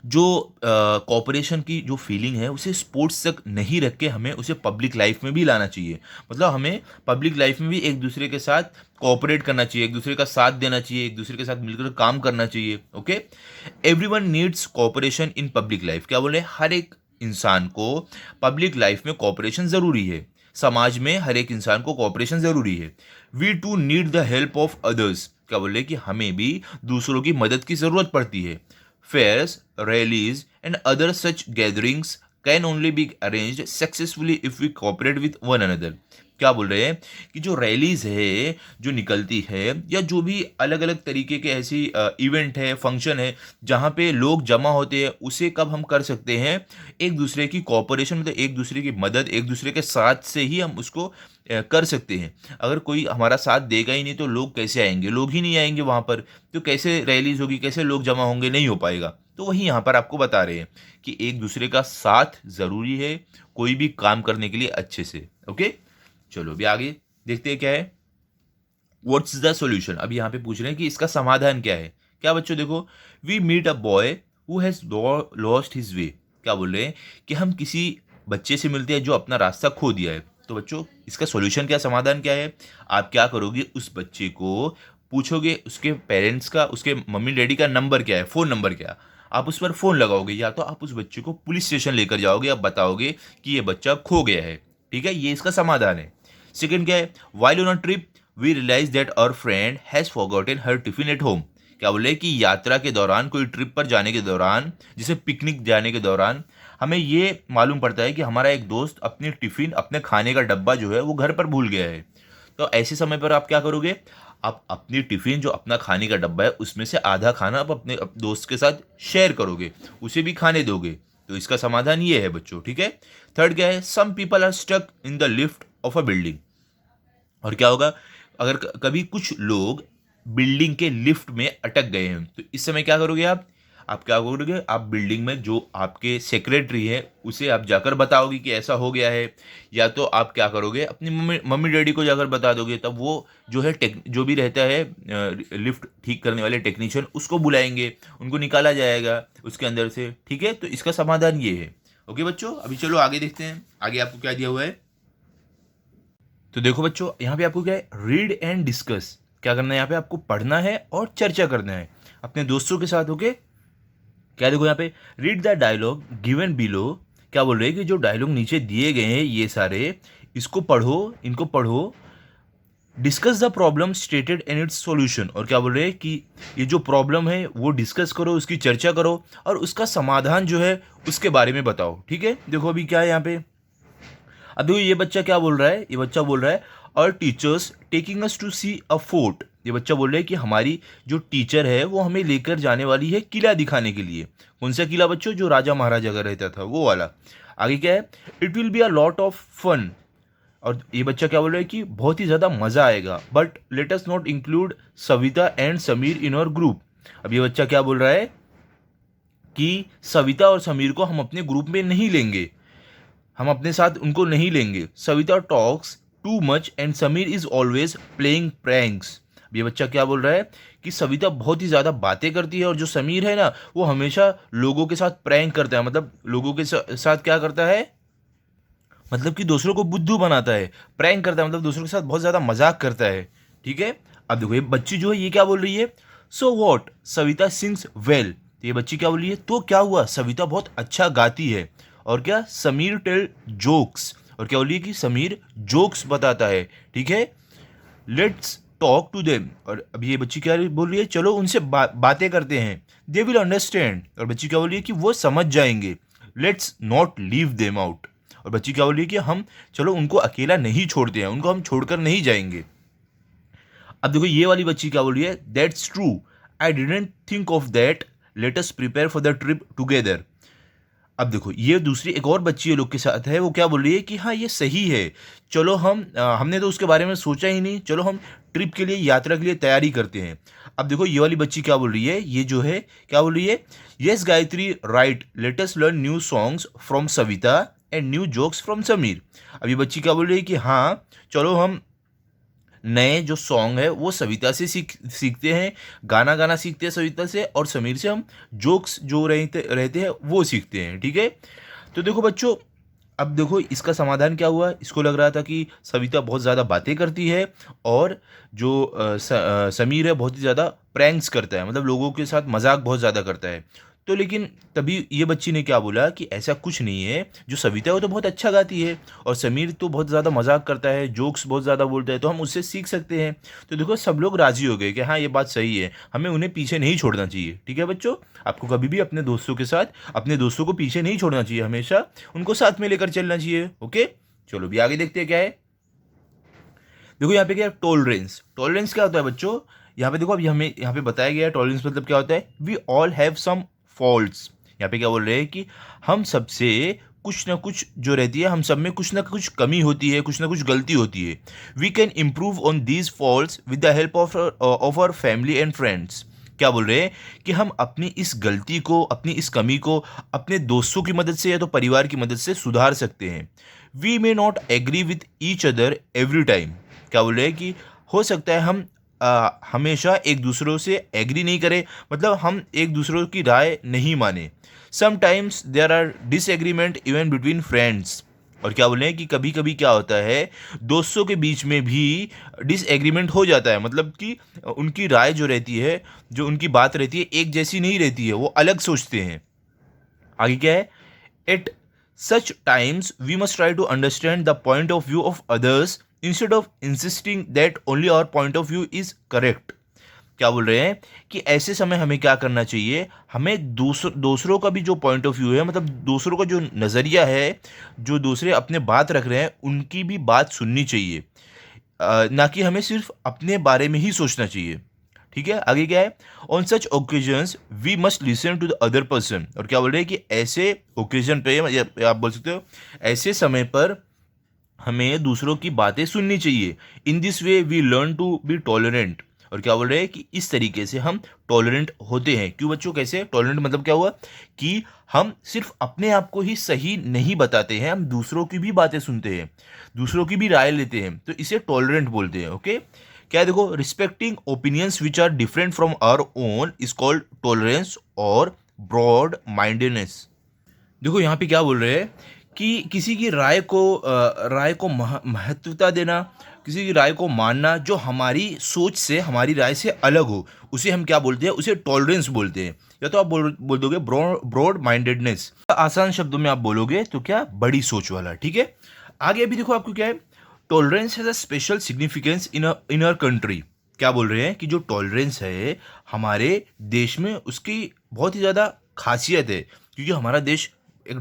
जो कॉपरेशन की जो फीलिंग है उसे स्पोर्ट्स तक नहीं रख के हमें उसे पब्लिक लाइफ में भी लाना चाहिए। मतलब हमें पब्लिक लाइफ में भी एक दूसरे के साथ कोऑपरेट करना चाहिए, एक दूसरे का साथ देना चाहिए, एक दूसरे के साथ मिलकर काम करना चाहिए। ओके, एवरीवन नीड्स कोऑपरेशन इन पब्लिक लाइफ। क्या बोले, हर एक इंसान को पब्लिक लाइफ में कोऑपरेशन ज़रूरी है। समाज में हर एक इंसान को कोऑपरेशन ज़रूरी है। We too need the help of others. क्या बोले कि हमें भी दूसरों की मदद की ज़रूरत पड़ती है। fairs, rallies, and other such gatherings can only be arranged successfully if we cooperate with one another. क्या बोल रहे हैं कि जो रैलीज है जो निकलती है या जो भी अलग अलग तरीके के ऐसी इवेंट है फंक्शन है जहाँ पे लोग जमा होते हैं उसे कब हम कर सकते हैं एक दूसरे की कोऑपरेशन मतलब एक दूसरे की मदद एक दूसरे के साथ से ही हम उसको कर सकते हैं. अगर कोई हमारा साथ देगा ही नहीं तो लोग कैसे आएंगे लोग ही नहीं आएंगे वहाँ पर तो कैसे रैलीज होगी कैसे लोग जमा होंगे नहीं हो पाएगा. तो वही यहाँ पर आपको बता रहे हैं कि एक दूसरे का साथ ज़रूरी है कोई भी काम करने के लिए अच्छे से. ओके चलो अभी आगे देखते हैं क्या है. What's the solution. अब यहाँ पे पूछ रहे हैं कि इसका समाधान क्या है. क्या बच्चों देखो we meet a boy who has lost his way. क्या बोल रहे हैं कि हम किसी बच्चे से मिलते हैं जो अपना रास्ता खो दिया है. तो बच्चों इसका सॉल्यूशन क्या समाधान क्या है. आप क्या करोगे उस बच्चे को पूछोगे उसके पेरेंट्स का उसके मम्मी डैडी का नंबर क्या है फ़ोन नंबर क्या. आप उस पर फ़ोन लगाओगे या तो आप उस बच्चे को पुलिस स्टेशन लेकर जाओगे आप बताओगे कि ये बच्चा खो गया है. ठीक है ये इसका समाधान है. सेकंड क्या है while on a trip we realise that our friend has forgotten her tiffin at home. क्या बोले कि यात्रा के दौरान कोई ट्रिप पर जाने के दौरान जैसे पिकनिक जाने के दौरान हमें ये मालूम पड़ता है कि हमारा एक दोस्त अपनी टिफ़िन अपने खाने का डब्बा जो है वो घर पर भूल गया है. तो ऐसे समय पर आप क्या करोगे आप अपनी टिफ़िन जो अपना खाने का डब्बा है उसमें से आधा खाना आप अपने दोस्त के साथ शेयर करोगे उसे भी खाने दोगे. तो इसका समाधान ये है बच्चों. ठीक है. थर्ड क्या है some people are stuck in the lift of a building. और क्या होगा अगर कभी कुछ लोग बिल्डिंग के लिफ्ट में अटक गए हैं तो इस समय क्या करोगे आप क्या करोगे आप बिल्डिंग में जो आपके सेक्रेटरी है उसे आप जाकर बताओगे कि ऐसा हो गया है या तो आप क्या करोगे अपनी मम्मी डैडी को जाकर बता दोगे. तब वो जो है जो भी रहता है लिफ्ट ठीक करने वाले टेक्नीशियन उसको बुलाएंगे उनको निकाला जाएगा उसके अंदर से. ठीक है तो इसका समाधान ये है. ओके बच्चों अभी चलो आगे देखते हैं आगे आपको क्या दिया हुआ है. तो देखो बच्चों यहाँ पे आपको क्या है रीड एंड डिस्कस. क्या करना है यहाँ पे आपको पढ़ना है और चर्चा करना है अपने दोस्तों के साथ. ओके क्या देखो यहाँ पे read the dialogue given below. क्या बोल रहे हैं कि जो डायलॉग नीचे दिए गए हैं ये सारे इसको पढ़ो इनको पढ़ो. Discuss the problem stated and it's solution. और क्या बोल रहे हैं कि ये जो प्रॉब्लम है वो डिस्कस करो उसकी चर्चा करो और उसका समाधान जो है उसके बारे में बताओ. ठीक है देखो अभी क्या है यहाँ पे. अब देखो ये बच्चा क्या बोल रहा है ये बच्चा बोल रहा है और teacher's taking us to see a fort. ये बच्चा बोल रहा है कि हमारी जो टीचर है वो हमें लेकर जाने वाली है किला दिखाने के लिए. कौन सा किला बच्चों जो राजा महाराजा का रहता था वो वाला. आगे क्या है it will be a lot of fun. और ये बच्चा क्या बोल रहा है कि बहुत ही ज़्यादा मज़ा आएगा but let us not include Savita and Sameer in our group. अब ये बच्चा क्या बोल रहा है कि सविता और समीर को हम अपने ग्रुप में नहीं लेंगे हम अपने साथ उनको नहीं लेंगे. Savita talks too much and Sameer is always playing pranks. ये बच्चा क्या बोल रहा है कि सविता बहुत ही ज़्यादा बातें करती है और जो समीर है ना वो हमेशा लोगों के साथ प्रैंक करता है मतलब लोगों के साथ क्या करता है मतलब कि दूसरों को बुद्धू बनाता है. प्रैंक करता है मतलब दूसरों के साथ बहुत ज़्यादा मजाक करता है. ठीक है अब देखो ये बच्ची जो है ये क्या बोल रही है so what Savita sings well. ये बच्ची क्या बोल रही है तो क्या हुआ सविता बहुत अच्छा गाती है. और क्या समीर टेल जोक्स. और क्या बोल रही है कि समीर जोक्स बताता है. ठीक है लेट्स टॉक टू देम. और अभी ये बच्ची क्या बोल रही है चलो उनसे बातें करते हैं. They will understand. और बच्ची क्या बोल रही है कि वो समझ जाएंगे. Let's not leave them out. और बच्ची क्या बोल रही है कि हम चलो उनको अकेला नहीं छोड़ते हैं उनको हम छोड़कर नहीं जाएंगे. अब देखो ये वाली बच्ची क्या बोल रही है that's true I didn't think of that let us prepare for the trip together. अब देखो ये दूसरी एक और बच्ची ये लोग के साथ है वो क्या बोल रही है कि हाँ ये सही है चलो हमने तो उसके बारे में सोचा ही नहीं चलो हम ट्रिप के लिए यात्रा के लिए तैयारी करते हैं. अब देखो ये वाली बच्ची क्या बोल रही है ये जो है क्या बोल रही है yes Gayatri right let us learn new songs from Savita and new jokes from Sameer. अब ये बच्ची क्या बोल रही है कि हाँ चलो हम नए जो सॉन्ग है वो सविता से सीखते हैं गाना गाना सीखते हैं सविता से और समीर से हम जोक्स जो रहते हैं वो सीखते हैं. ठीक है तो देखो बच्चों अब देखो इसका समाधान क्या हुआ. इसको लग रहा था कि सविता बहुत ज़्यादा बातें करती है और जो समीर है बहुत ही ज़्यादा प्रैंक्स करता है मतलब लोगों के साथ मजाक बहुत ज़्यादा करता है. तो लेकिन तभी ये बच्ची ने क्या बोला कि ऐसा कुछ नहीं है, जो सविता है वो तो बहुत अच्छा गाती है और समीर तो बहुत ज़्यादा मजाक करता है, जोक्स बहुत ज़्यादा बोलता है, तो हम उससे सीख सकते हैं। तो देखो सब लोग राजी हो गए कि हाँ ये बात सही है, हमें उन्हें पीछे नहीं छोड़ना चाहिए। ठीक है बच्चों, आपको कभी भी अपने दोस्तों के साथ अपने दोस्तों को पीछे नहीं छोड़ना चाहिए, हमेशा उनको साथ में लेकर चलना चाहिए। ओके, चलो भी आगे देखते हैं क्या है। देखो यहाँ पे क्या है, टॉलरेंस। टॉलरेंस क्या होता है बच्चों, यहाँ पे देखो अभी हमें यहाँ पे बताया गया है टॉलरेंस मतलब क्या होता है, we all have some faults. यहाँ पे क्या बोल रहे हैं कि हम सबसे कुछ ना कुछ जो रहती है, हम सब में कुछ ना कुछ कमी होती है, कुछ ना कुछ गलती होती है। We can improve on these faults with the help of our family and friends. क्या बोल रहे हैं कि हम अपनी इस गलती को, अपनी इस कमी को अपने दोस्तों की मदद से या तो परिवार की मदद से सुधार सकते हैं। We may not agree with each other every time. क्या बोल रहे हैं कि हो सकता है हम हमेशा एक दूसरों से एग्री नहीं करें, मतलब हम एक दूसरों की राय नहीं माने। Sometimes there are disagreement even between friends. और क्या बोल रहे हैं कि कभी कभी क्या होता है, दोस्तों के बीच में भी डिसएग्रीमेंट हो जाता है, मतलब कि उनकी राय जो रहती है, जो उनकी बात रहती है, एक जैसी नहीं रहती है, वो अलग सोचते हैं। आगे क्या है, at such times we must try to understand the point of view of others instead of insisting that only our point of view is correct. क्या बोल रहे हैं कि ऐसे समय हमें क्या करना चाहिए, हमें दूसरों का भी जो पॉइंट ऑफ व्यू है, मतलब दूसरों का जो नज़रिया है, जो दूसरे अपने बात रख रहे हैं, उनकी भी बात सुननी चाहिए, ना कि हमें सिर्फ अपने बारे में ही सोचना चाहिए। ठीक है, आगे क्या है, on such occasions we must listen to the other person. और क्या बोल रहे हैं कि ऐसे ओकेजन पे, या आप बोल सकते हो ऐसे समय पर हमें दूसरों की बातें सुननी चाहिए। In this way we learn to be tolerant. और क्या बोल रहे हैं कि इस तरीके से हम टॉलरेंट होते हैं। क्यों बच्चों, कैसे टॉलरेंट मतलब क्या हुआ कि हम सिर्फ अपने आप को ही सही नहीं बताते हैं, हम दूसरों की भी बातें सुनते हैं, दूसरों की भी राय लेते हैं, तो इसे टॉलरेंट बोलते हैं। ओके, क्या है, देखो respecting opinions which are different from our own is called tolerance or broad mindedness. देखो यहाँ पे क्या बोल रहे हैं कि किसी की राय को महत्वता देना, किसी की राय को मानना जो हमारी सोच से, हमारी राय से अलग हो, उसे हम क्या बोलते हैं, उसे टॉलरेंस बोलते हैं। या तो आप बोल दोगे ब्रॉड माइंडेडनेस, आसान शब्दों में आप बोलोगे तो क्या, बड़ी सोच वाला। ठीक है, आगे अभी देखो आपको क्या है, tolerance has a special significance in our country. क्या बोल रहे हैं कि जो टॉलरेंस है हमारे देश में, उसकी बहुत ही ज़्यादा खासियत है, क्योंकि हमारा देश एक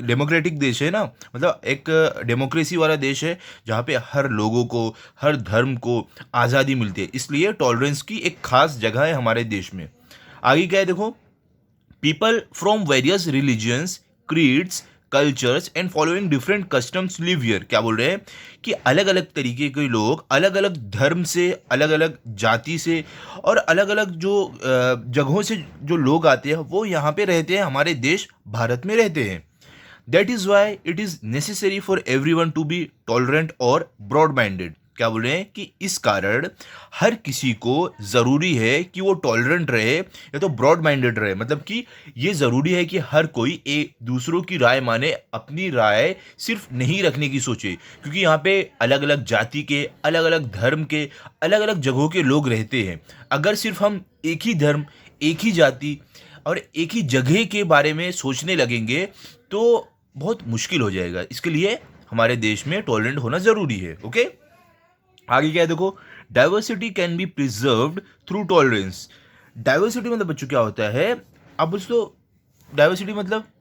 डेमोक्रेटिक देश है ना, मतलब एक डेमोक्रेसी वाला देश है, जहाँ पे हर लोगों को, हर धर्म को आज़ादी मिलती है, इसलिए टॉलरेंस की एक खास जगह है हमारे देश में। आगे क्या है, देखो people from various religions, creeds, cultures and following different customs live here. क्या बोल रहे हैं कि अलग अलग तरीके के लोग, अलग अलग धर्म से, अलग अलग जाति से और अलग अलग जो जगहों से जो लोग आते हैं, वो यहाँ पे रहते हैं, हमारे देश भारत में रहते हैं। That is why it is necessary for every one to be tolerant और ब्रॉड माइंडेड। क्या बोल रहे हैं कि इस कारण हर किसी को ज़रूरी है कि वो टॉलरेंट रहे या तो ब्रॉड माइंडेड रहे, मतलब कि ये ज़रूरी है कि हर कोई एक दूसरों की राय माने, अपनी राय सिर्फ नहीं रखने की सोचे, क्योंकि यहाँ पे अलग अलग जाति के, अलग अलग धर्म के, अलग अलग जगहों के लोग रहते हैं। अगर सिर्फ हम एक ही धर्म, एक ही जाति और एक ही जगह के बारे में सोचने लगेंगे तो बहुत मुश्किल हो जाएगा। इसके लिए हमारे देश में टॉलरेंट होना ज़रूरी है। ओके, आगे क्या है, देखो diversity can be preserved through tolerance. Diversity मतलब बच्चों क्या होता है, आप उसको डाइवर्सिटी मतलब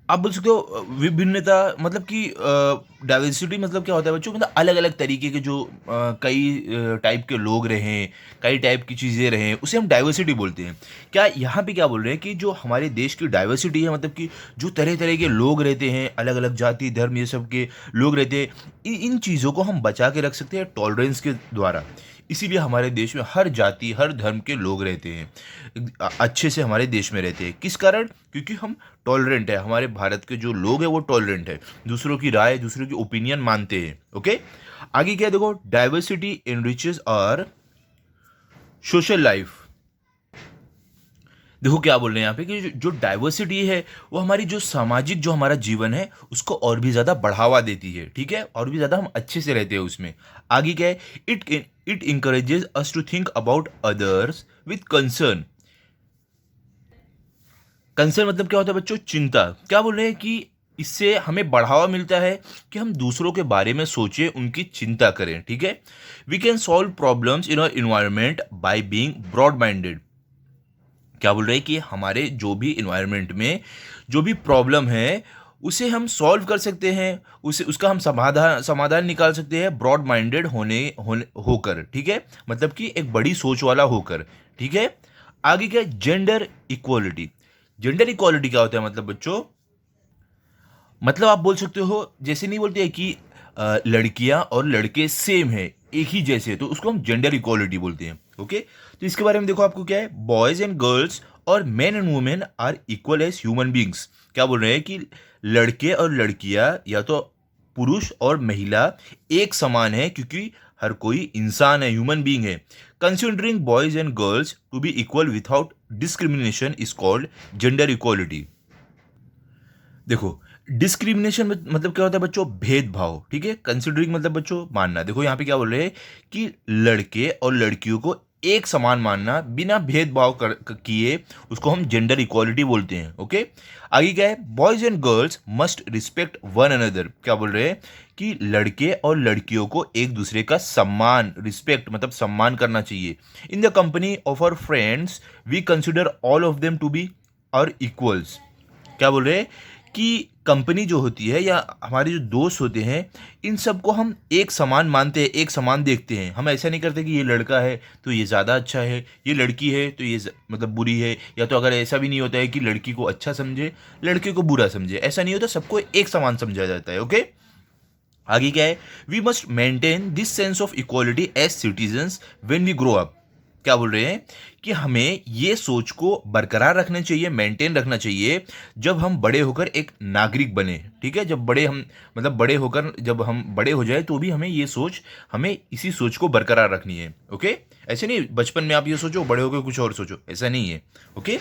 आप बोल सकते हो विभिन्नता, मतलब कि डाइवर्सिटी मतलब क्या होता है बच्चों, मतलब अलग अलग तरीके के जो कई टाइप के लोग रहें, कई टाइप की चीज़ें रहें, उसे हम डाइवर्सिटी बोलते हैं। क्या यहाँ पे क्या बोल रहे हैं कि जो हमारे देश की डाइवर्सिटी है, मतलब कि जो तरह तरह के लोग रहते हैं, अलग अलग जाति धर्म ये सब के लोग रहते हैं, इन चीज़ों को हम बचा के रख सकते हैं टॉलरेंस के द्वारा। इसीलिए हमारे देश में हर जाति, हर धर्म के लोग रहते हैं, अच्छे से हमारे देश में रहते हैं। किस कारण, क्योंकि हम टॉलरेंट है, हमारे भारत के जो लोग हैं वो टॉलरेंट है, दूसरों की राय, दूसरों की ओपिनियन मानते हैं। ओके, आगे क्या है, देखो diversity enriches our social life. देखो क्या बोल रहे हैं यहाँ पे कि जो डाइवर्सिटी है वो हमारी जो सामाजिक, जो हमारा जीवन है उसको और भी ज़्यादा बढ़ावा देती है। ठीक है, और भी ज़्यादा हम अच्छे से रहते हैं उसमें। आगे क्या है, it encourages us to think about others with concern. Concern मतलब क्या होता है बच्चों? चिंता। क्या बोल रहे हैं कि इससे हमें बढ़ावा मिलता है कि हम दूसरों के बारे में सोचें, उनकी चिंता करें, ठीक है? We can solve problems in our environment by being broad minded. क्या बोल रहे हैं कि हमारे जो भी इन्वायरमेंट में जो भी प्रॉब्लम है उसे हम सॉल्व कर सकते हैं, उसे उसका हम समाधान समाधान निकाल सकते हैं ब्रॉड माइंडेड होने होकर, ठीक है? मतलब कि एक बड़ी सोच वाला होकर, ठीक है? आगे क्या? Gender equality. जेंडर इक्वालिटी क्या होता है मतलब बच्चों? मतलब आप बोल सकते हो, जैसे नहीं बोलते हैं कि लड़कियां और लड़के सेम है, एक ही जैसे, तो उसको हम जेंडर इक्वालिटी बोलते हैं। ओके, तो इसके बारे में देखो आपको क्या है, बॉयज एंड गर्ल्स और men and women are equal as human beings. क्या बोल रहे हैं कि लड़के और लड़कियां या तो पुरुष और महिला एक समान है, क्योंकि हर कोई इंसान है, ह्यूमन बींग है। Considering boys and girls to be equal without discrimination is called gender equality. देखो, डिस्क्रिमिनेशन मतलब क्या होता है बच्चों? भेदभाव, ठीक है? कंसिडरिंग मतलब बच्चों मानना। देखो यहाँ पे क्या बोल रहे हैं कि लड़के और लड़कियों को एक समान मानना बिना भेदभाव किए, उसको हम जेंडर इक्वालिटी बोलते हैं। ओके, आगे क्या है? Boys and girls must respect one another. क्या बोल रहे हैं कि लड़के और लड़कियों को एक दूसरे का सम्मान, रिस्पेक्ट मतलब सम्मान करना चाहिए। In the company of our friends we consider all of them to be our equals. क्या बोल रहे हैं कि कंपनी जो होती है या हमारे जो दोस्त होते हैं, इन सबको हम एक समान मानते हैं, एक समान देखते हैं। हम ऐसा नहीं करते कि ये लड़का है तो ये ज़्यादा अच्छा है, ये लड़की है तो ये मतलब बुरी है। या तो अगर ऐसा भी नहीं होता है कि लड़की को अच्छा समझे, लड़के को बुरा समझे, ऐसा नहीं होता, सबको एक समान समझा जाता है। ओके, आगे क्या है? We must maintain this sense of equality as citizens when we grow up. क्या बोल रहे हैं कि हमें ये सोच को बरकरार रखना चाहिए, मेंटेन रखना चाहिए, जब हम बड़े होकर एक नागरिक बने, ठीक है? जब बड़े हम मतलब बड़े होकर जब हम बड़े हो जाए तो भी हमें ये सोच, हमें इसी सोच को बरकरार रखनी है। ओके, ऐसे नहीं बचपन में आप ये सोचो, बड़े होकर कुछ और सोचो, ऐसा नहीं है। ओके,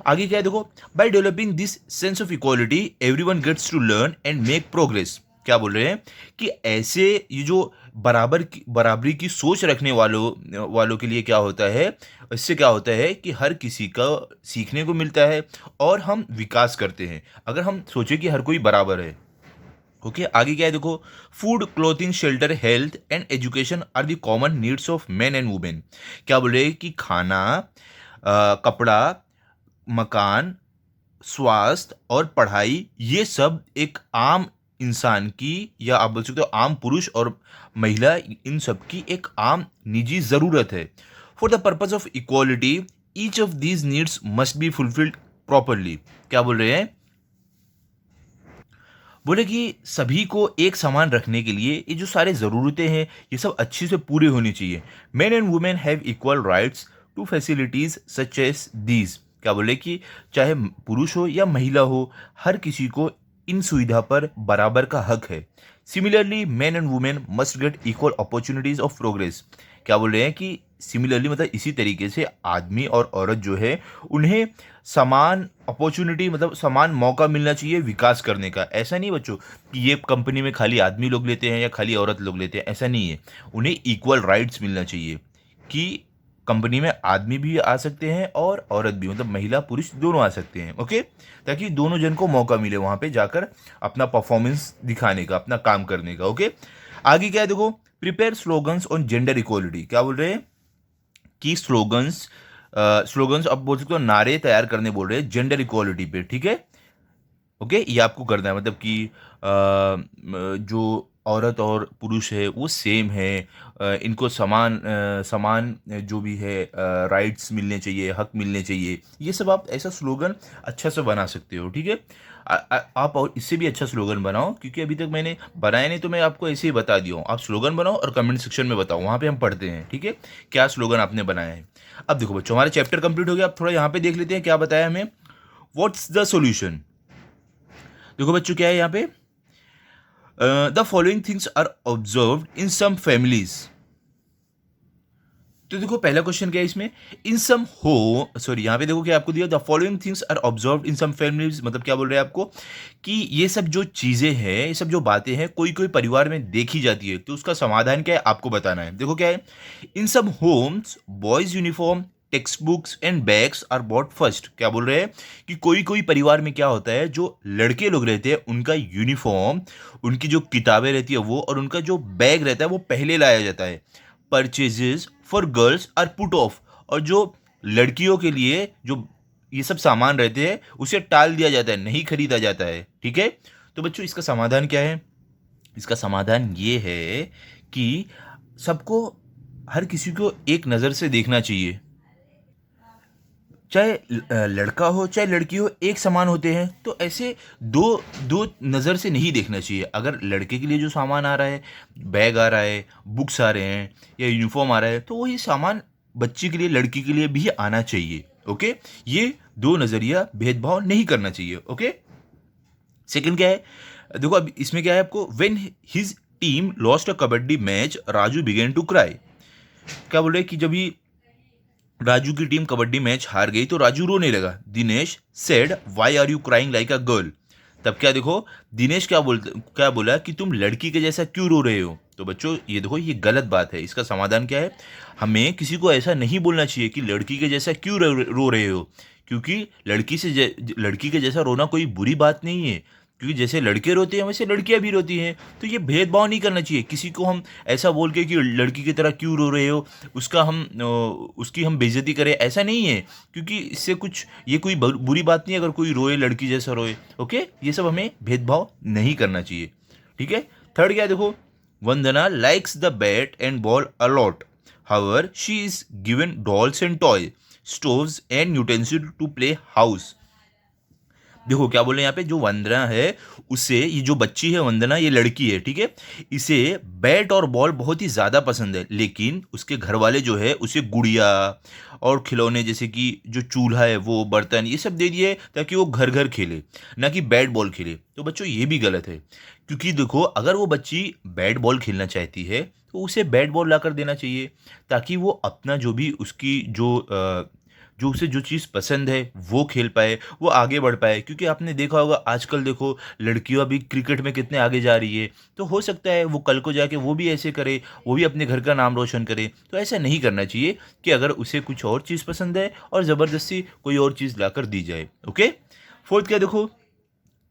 आगे क्या है देखो, by developing this sense of equality everyone gets to learn and make progress. क्या बोल रहे हैं कि ऐसे ये जो बराबरी की सोच रखने वालों के लिए क्या होता है, इससे क्या होता है कि हर किसी का सीखने को मिलता है और हम विकास करते हैं, अगर हम सोचें कि हर कोई बराबर है। ओके, आगे क्या है देखो, food, clothing, shelter, health and education are the common needs of men and women. क्या बोल रहे हैं कि खाना, कपड़ा, मकान, स्वास्थ्य और पढ़ाई, ये सब एक आम इंसान की, या आप बोल सकते हो आम पुरुष और महिला, इन सब की एक आम निजी ज़रूरत है। For the purpose of equality each of these needs must be fulfilled properly. क्या बोल रहे हैं? बोले कि सभी को एक समान रखने के लिए ये जो सारे ज़रूरतें हैं, ये सब अच्छी से पूरी होनी चाहिए। Men and women have equal rights to facilities such as these. क्या बोले कि चाहे पुरुष हो या महिला हो, हर किसी को इन सुविधा पर बराबर का हक है। Similarly main and women must get equal opportunities of progress. क्या बोल रहे हैं कि सिमिलरली मतलब इसी तरीके से आदमी और औरत जो है, उन्हें समान अपॉर्चुनिटी मतलब समान मौका मिलना चाहिए विकास करने का। ऐसा नहीं बच्चों कि ये कंपनी में खाली आदमी लोग लेते हैं या खाली औरत लोग लेते हैं, ऐसा नहीं है। उन्हें इक्वल राइट्स मिलना चाहिए कि कंपनी में आदमी भी आ सकते हैं और औरत भी, मतलब महिला पुरुष दोनों आ सकते हैं। ओके, ताकि दोनों जन को मौका मिले वहाँ पे जाकर अपना परफॉर्मेंस दिखाने का, अपना काम करने का। ओके, आगे क्या है देखो, prepare slogans on gender equality. क्या बोल रहे हैं कि स्लोगन्स अब बोल सकते हो नारे तैयार करने बोल रहे हैं जेंडर इक्वालिटी पे, ठीक है? ओके, ये आपको करना है, मतलब कि जो औरत और पुरुष है वो सेम है, इनको समान जो भी है राइट्स मिलने चाहिए, हक मिलने चाहिए। ये सब आप ऐसा स्लोगन अच्छा से बना सकते हो, ठीक है? आप और इससे भी अच्छा स्लोगन बनाओ, क्योंकि अभी तक मैंने बनाया नहीं तो मैं आपको ऐसे ही बता दिया हूँ। आप स्लोगन बनाओ और कमेंट सेक्शन में बताओ, वहाँ पे हम पढ़ते हैं, ठीक है? क्या स्लोगन आपने बनाया है। अब देखो बच्चों, हमारा चैप्टर कंप्लीट हो गया। अब थोड़ा यहाँ पे देख लेते हैं क्या बताया हमें। What's the solution? देखो बच्चों क्या है यहाँ पे, the following things are observed in some families. तो देखो पहला क्वेश्चन क्या है इसमें, इन सम हो सॉरी यहाँ पे देखो क्या आपको दिया, the following things are observed in some families. मतलब क्या बोल रहे हैं आपको कि ये सब जो चीजें हैं, ये सब जो बातें हैं, कोई कोई परिवार में देखी जाती है, तो उसका समाधान क्या है आपको बताना है। देखो क्या है, in some homes boys uniform text books and bags are bought first. क्या बोल रहे हैं कि कोई कोई परिवार में क्या होता है, जो लड़के लोग रहते हैं उनका यूनिफॉर्म, उनकी जो किताबें रहती है वो, और उनका जो बैग रहता है वो पहले लाया जाता है। Purchases for girls are put off, और जो लड़कियों के लिए जो ये सब सामान रहते हैं उसे टाल दिया जाता है, नहीं खरीदा जाता है। ठीक है, तो बच्चों इसका समाधान क्या है? इसका समाधान ये है कि सबको, हर किसी को एक नज़र से देखना चाहिए। चाहे लड़का हो चाहे लड़की हो, एक समान होते हैं। तो ऐसे दो दो नज़र से नहीं देखना चाहिए। अगर लड़के के लिए जो सामान आ रहा है, बैग आ रहा है, बुक्स आ रहे हैं या यूनिफॉर्म आ रहा है, तो वही सामान बच्ची के लिए, लड़की के लिए भी आना चाहिए। ओके, ये दो नज़रिया भेदभाव नहीं करना चाहिए। ओके, सेकंड क्या है, देखो अब इसमें क्या है आपको, when his team lost a kabaddi match Raju began to cry. क्या बोल रहे हैं कि जब भी राजू की टीम कबड्डी मैच हार गई तो राजू रोने लगा। Dinesh said why are you crying like a girl. तब क्या देखो, दिनेश क्या बोला कि तुम लड़की के जैसा क्यों रो रहे हो। तो बच्चों ये देखो, ये गलत बात है। इसका समाधान क्या है, हमें किसी को ऐसा नहीं बोलना चाहिए कि लड़की के जैसा क्यों रो रहे हो, क्योंकि लड़की के जैसा रोना कोई बुरी बात नहीं है। क्योंकि जैसे लड़के रोते हैं वैसे लड़कियां भी रोती हैं। तो ये भेदभाव नहीं करना चाहिए। किसी को हम ऐसा बोल के कि लड़की की तरह क्यों रो रहे हो, उसकी हम बेइज्जती करें, ऐसा नहीं है। क्योंकि इससे कुछ, ये कोई बुरी बात नहीं है अगर कोई रोए, लड़की जैसा रोए। ओके, ये सब हमें भेदभाव नहीं करना चाहिए। ठीक है, थर्ड क्या है देखो, Vandana likes the bat and ball a lot, however she is given dolls and toy, stoves and utensil to play house. देखो क्या बोल रहे हैं यहाँ पे, जो वंदना है उसे, ये जो बच्ची है वंदना, ये लड़की है, ठीक है, इसे बैट और बॉल बहुत ही ज़्यादा पसंद है। लेकिन उसके घर वाले जो है उसे गुड़िया और खिलौने, जैसे कि जो चूल्हा है, वो बर्तन, ये सब दे दिए ताकि वो घर घर खेले, ना कि बैट बॉल खेले। तो बच्चों ये भी गलत है। क्योंकि देखो, अगर वो बच्ची बैट बॉल खेलना चाहती है तो उसे बैट बॉल ला कर देना चाहिए, ताकि वो अपना जो भी उसकी जो उसे जो चीज़ पसंद है वो खेल पाए, वो आगे बढ़ पाए। क्योंकि आपने देखा होगा आजकल, देखो लड़कियां भी क्रिकेट में कितने आगे जा रही है। तो हो सकता है वो कल को जाके वो भी ऐसे करे, वो भी अपने घर का नाम रोशन करे। तो ऐसा नहीं करना चाहिए कि अगर उसे कुछ और चीज़ पसंद है और ज़बरदस्ती कोई और चीज़ ला कर दी जाए। ओके, फोर्थ क्या देखो,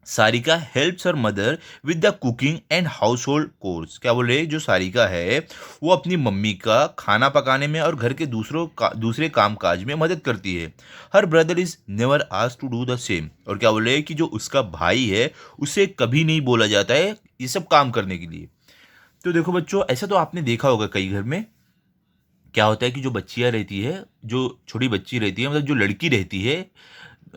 Sarika helps her mother with the cooking and house hold course. क्या बोल रहे हैं, जो सारिका है वो अपनी मम्मी का खाना पकाने में और घर के दूसरे काम काज में मदद करती है। Her brother is never asked to do the same. और क्या बोल रहे हैं कि जो उसका भाई है उसे कभी नहीं बोला जाता है ये सब काम करने के लिए। तो देखो बच्चों, ऐसा तो आपने देखा होगा कई घर में क्या होता है कि जो बच्चियाँ रहती है, जो छोटी बच्ची रहती है, मतलब जो लड़की रहती है,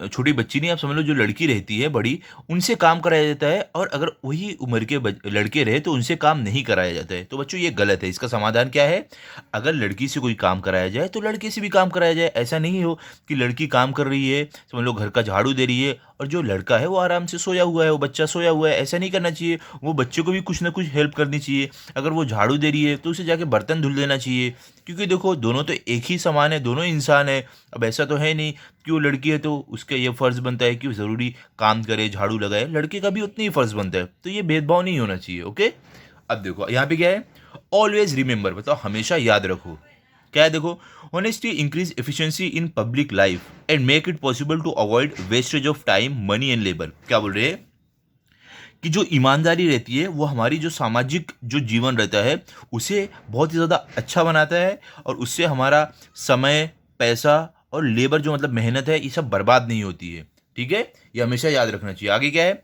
छोटी बच्ची नहीं, आप समझ लो जो लड़की रहती है बड़ी, उनसे काम कराया जाता है। और अगर वही उम्र के लड़के रहे तो उनसे काम नहीं कराया जाता है। तो बच्चों ये गलत है। इसका समाधान क्या है, अगर लड़की से कोई काम कराया जाए तो लड़के से भी काम कराया जाए। ऐसा नहीं हो कि लड़की काम कर रही है, समझ लो घर का झाड़ू दे रही है, और जो लड़का है वो आराम से सोया हुआ है, वो बच्चा सोया हुआ है। ऐसा नहीं करना चाहिए। वो बच्चे को भी कुछ ना कुछ हेल्प करनी चाहिए। अगर वो झाड़ू दे रही है तो उसे जाके बर्तन धुल देना चाहिए। क्योंकि देखो, दोनों तो एक ही समान है, दोनों इंसान है। अब ऐसा तो है नहीं कि वो लड़की है तो उसका ये फ़र्ज़ बनता है कि वो ज़रूरी काम करे, झाड़ू लगाए। लड़के का भी उतना ही फ़र्ज़ बनता है। तो ये भेदभाव नहीं होना चाहिए। ओके, अब देखो यहाँ पे क्या है, ऑलवेज रिमेंबर, बताओ हमेशा याद रखो। क्या है देखो, honesty increase efficiency in public life and make it possible to avoid wastage of time, money and labour. क्या बोल रहे हैं कि जो ईमानदारी रहती है वो हमारी जो सामाजिक जो जीवन रहता है उसे बहुत ही ज़्यादा अच्छा बनाता है, और उससे हमारा समय, पैसा और लेबर, जो मतलब मेहनत है, ये सब बर्बाद नहीं होती है। ठीक है, ये हमेशा याद रखना चाहिए। आगे क्या है,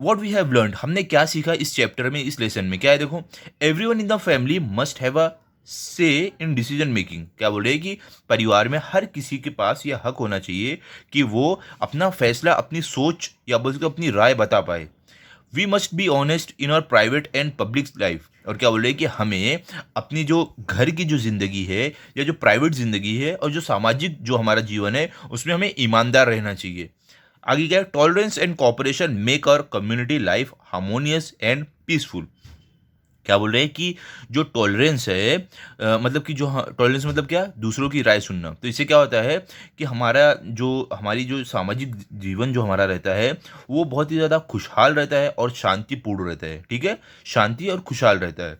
वॉट वी हैव लर्न, हमने क्या सीखा इस चैप्टर में, इस लेसन में। क्या है देखो, every one in the family must have a से इन डिसीजन मेकिंग। क्या बोल रहे हैं कि परिवार में हर किसी के पास यह हक होना चाहिए कि वो अपना फैसला, अपनी सोच या बोल सकते अपनी राय बता पाए। We must be honest in our private and public life. और क्या बोल रहे हैं कि हमें अपनी जो घर की जो ज़िंदगी है या जो प्राइवेट ज़िंदगी है और जो सामाजिक जो हमारा जीवन है उसमें हमें ईमानदार रहना चाहिए। आगे क्या है, tolerance and cooperation make our community life harmonious and peaceful. क्या बोल रहे हैं कि जो टॉलरेंस है, मतलब कि जो टॉलरेंस मतलब क्या, दूसरों की राय सुनना। तो इससे क्या होता है कि हमारी जो सामाजिक जीवन जो हमारा रहता है वो बहुत ही ज़्यादा खुशहाल रहता है और शांतिपूर्ण रहता है। ठीक है, शांति और खुशहाल रहता है।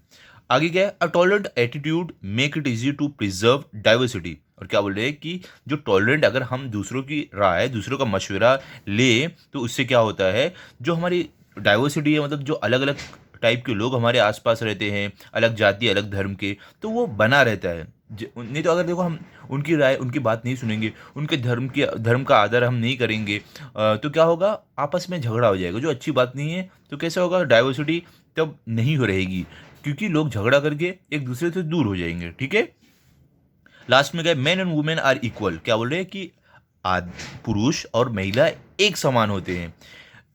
आगे क्या है, a tolerant attitude make it easy to preserve diversity. और क्या बोल रहे हैं कि जो टॉलरेंट, अगर हम दूसरों की राय, दूसरों का मशवरा ले तो उससे क्या होता है, जो हमारी डाइवर्सिटी है, मतलब जो अलग अलग टाइप के लोग हमारे आसपास रहते हैं, अलग जाति अलग धर्म के, तो वो बना रहता है। नहीं तो अगर देखो हम उनकी राय, उनकी बात नहीं सुनेंगे, उनके धर्म का आदर हम नहीं करेंगे, तो क्या होगा, आपस में झगड़ा हो जाएगा, जो अच्छी बात नहीं है। तो कैसा होगा, डाइवर्सिटी तब नहीं हो रहेगी, क्योंकि लोग झगड़ा करके एक दूसरे से दूर हो जाएंगे। ठीक है, लास्ट में गए, men and women are equal. क्या बोल रहे हैं कि आद पुरुष और महिला एक समान होते हैं,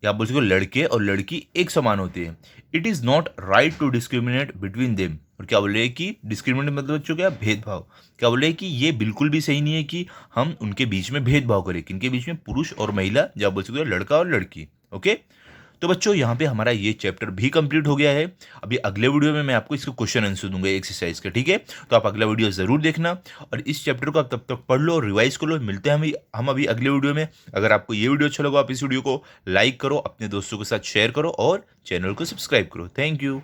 या बोल सकते हो लड़के और लड़की एक समान होते हैं। It is not right to discriminate between them. और क्या बोल रहे हैं कि डिस्क्रिमिनेट मतलब बच्चों क्या, भेदभाव। क्या बोल रहे हैं कि ये बिल्कुल भी सही नहीं है कि हम उनके बीच में भेदभाव करें, किनके बीच में, पुरुष और महिला, या बोल सकते हो लड़का और लड़की। ओके, तो बच्चों यहाँ पे हमारा ये चैप्टर भी कंप्लीट हो गया है। अभी अगले वीडियो में मैं आपको इसको क्वेश्चन आंसर दूंगा एक्सरसाइज का। ठीक है, तो आप अगला वीडियो जरूर देखना, और इस चैप्टर को आप तब तक पढ़ लो और रिवाइज कर लो। मिलते हैं हम अभी अगले वीडियो में। अगर आपको ये वीडियो अच्छा लगा, आप इस वीडियो को लाइक करो, अपने दोस्तों के साथ शेयर करो और चैनल को सब्सक्राइब करो। Thank you.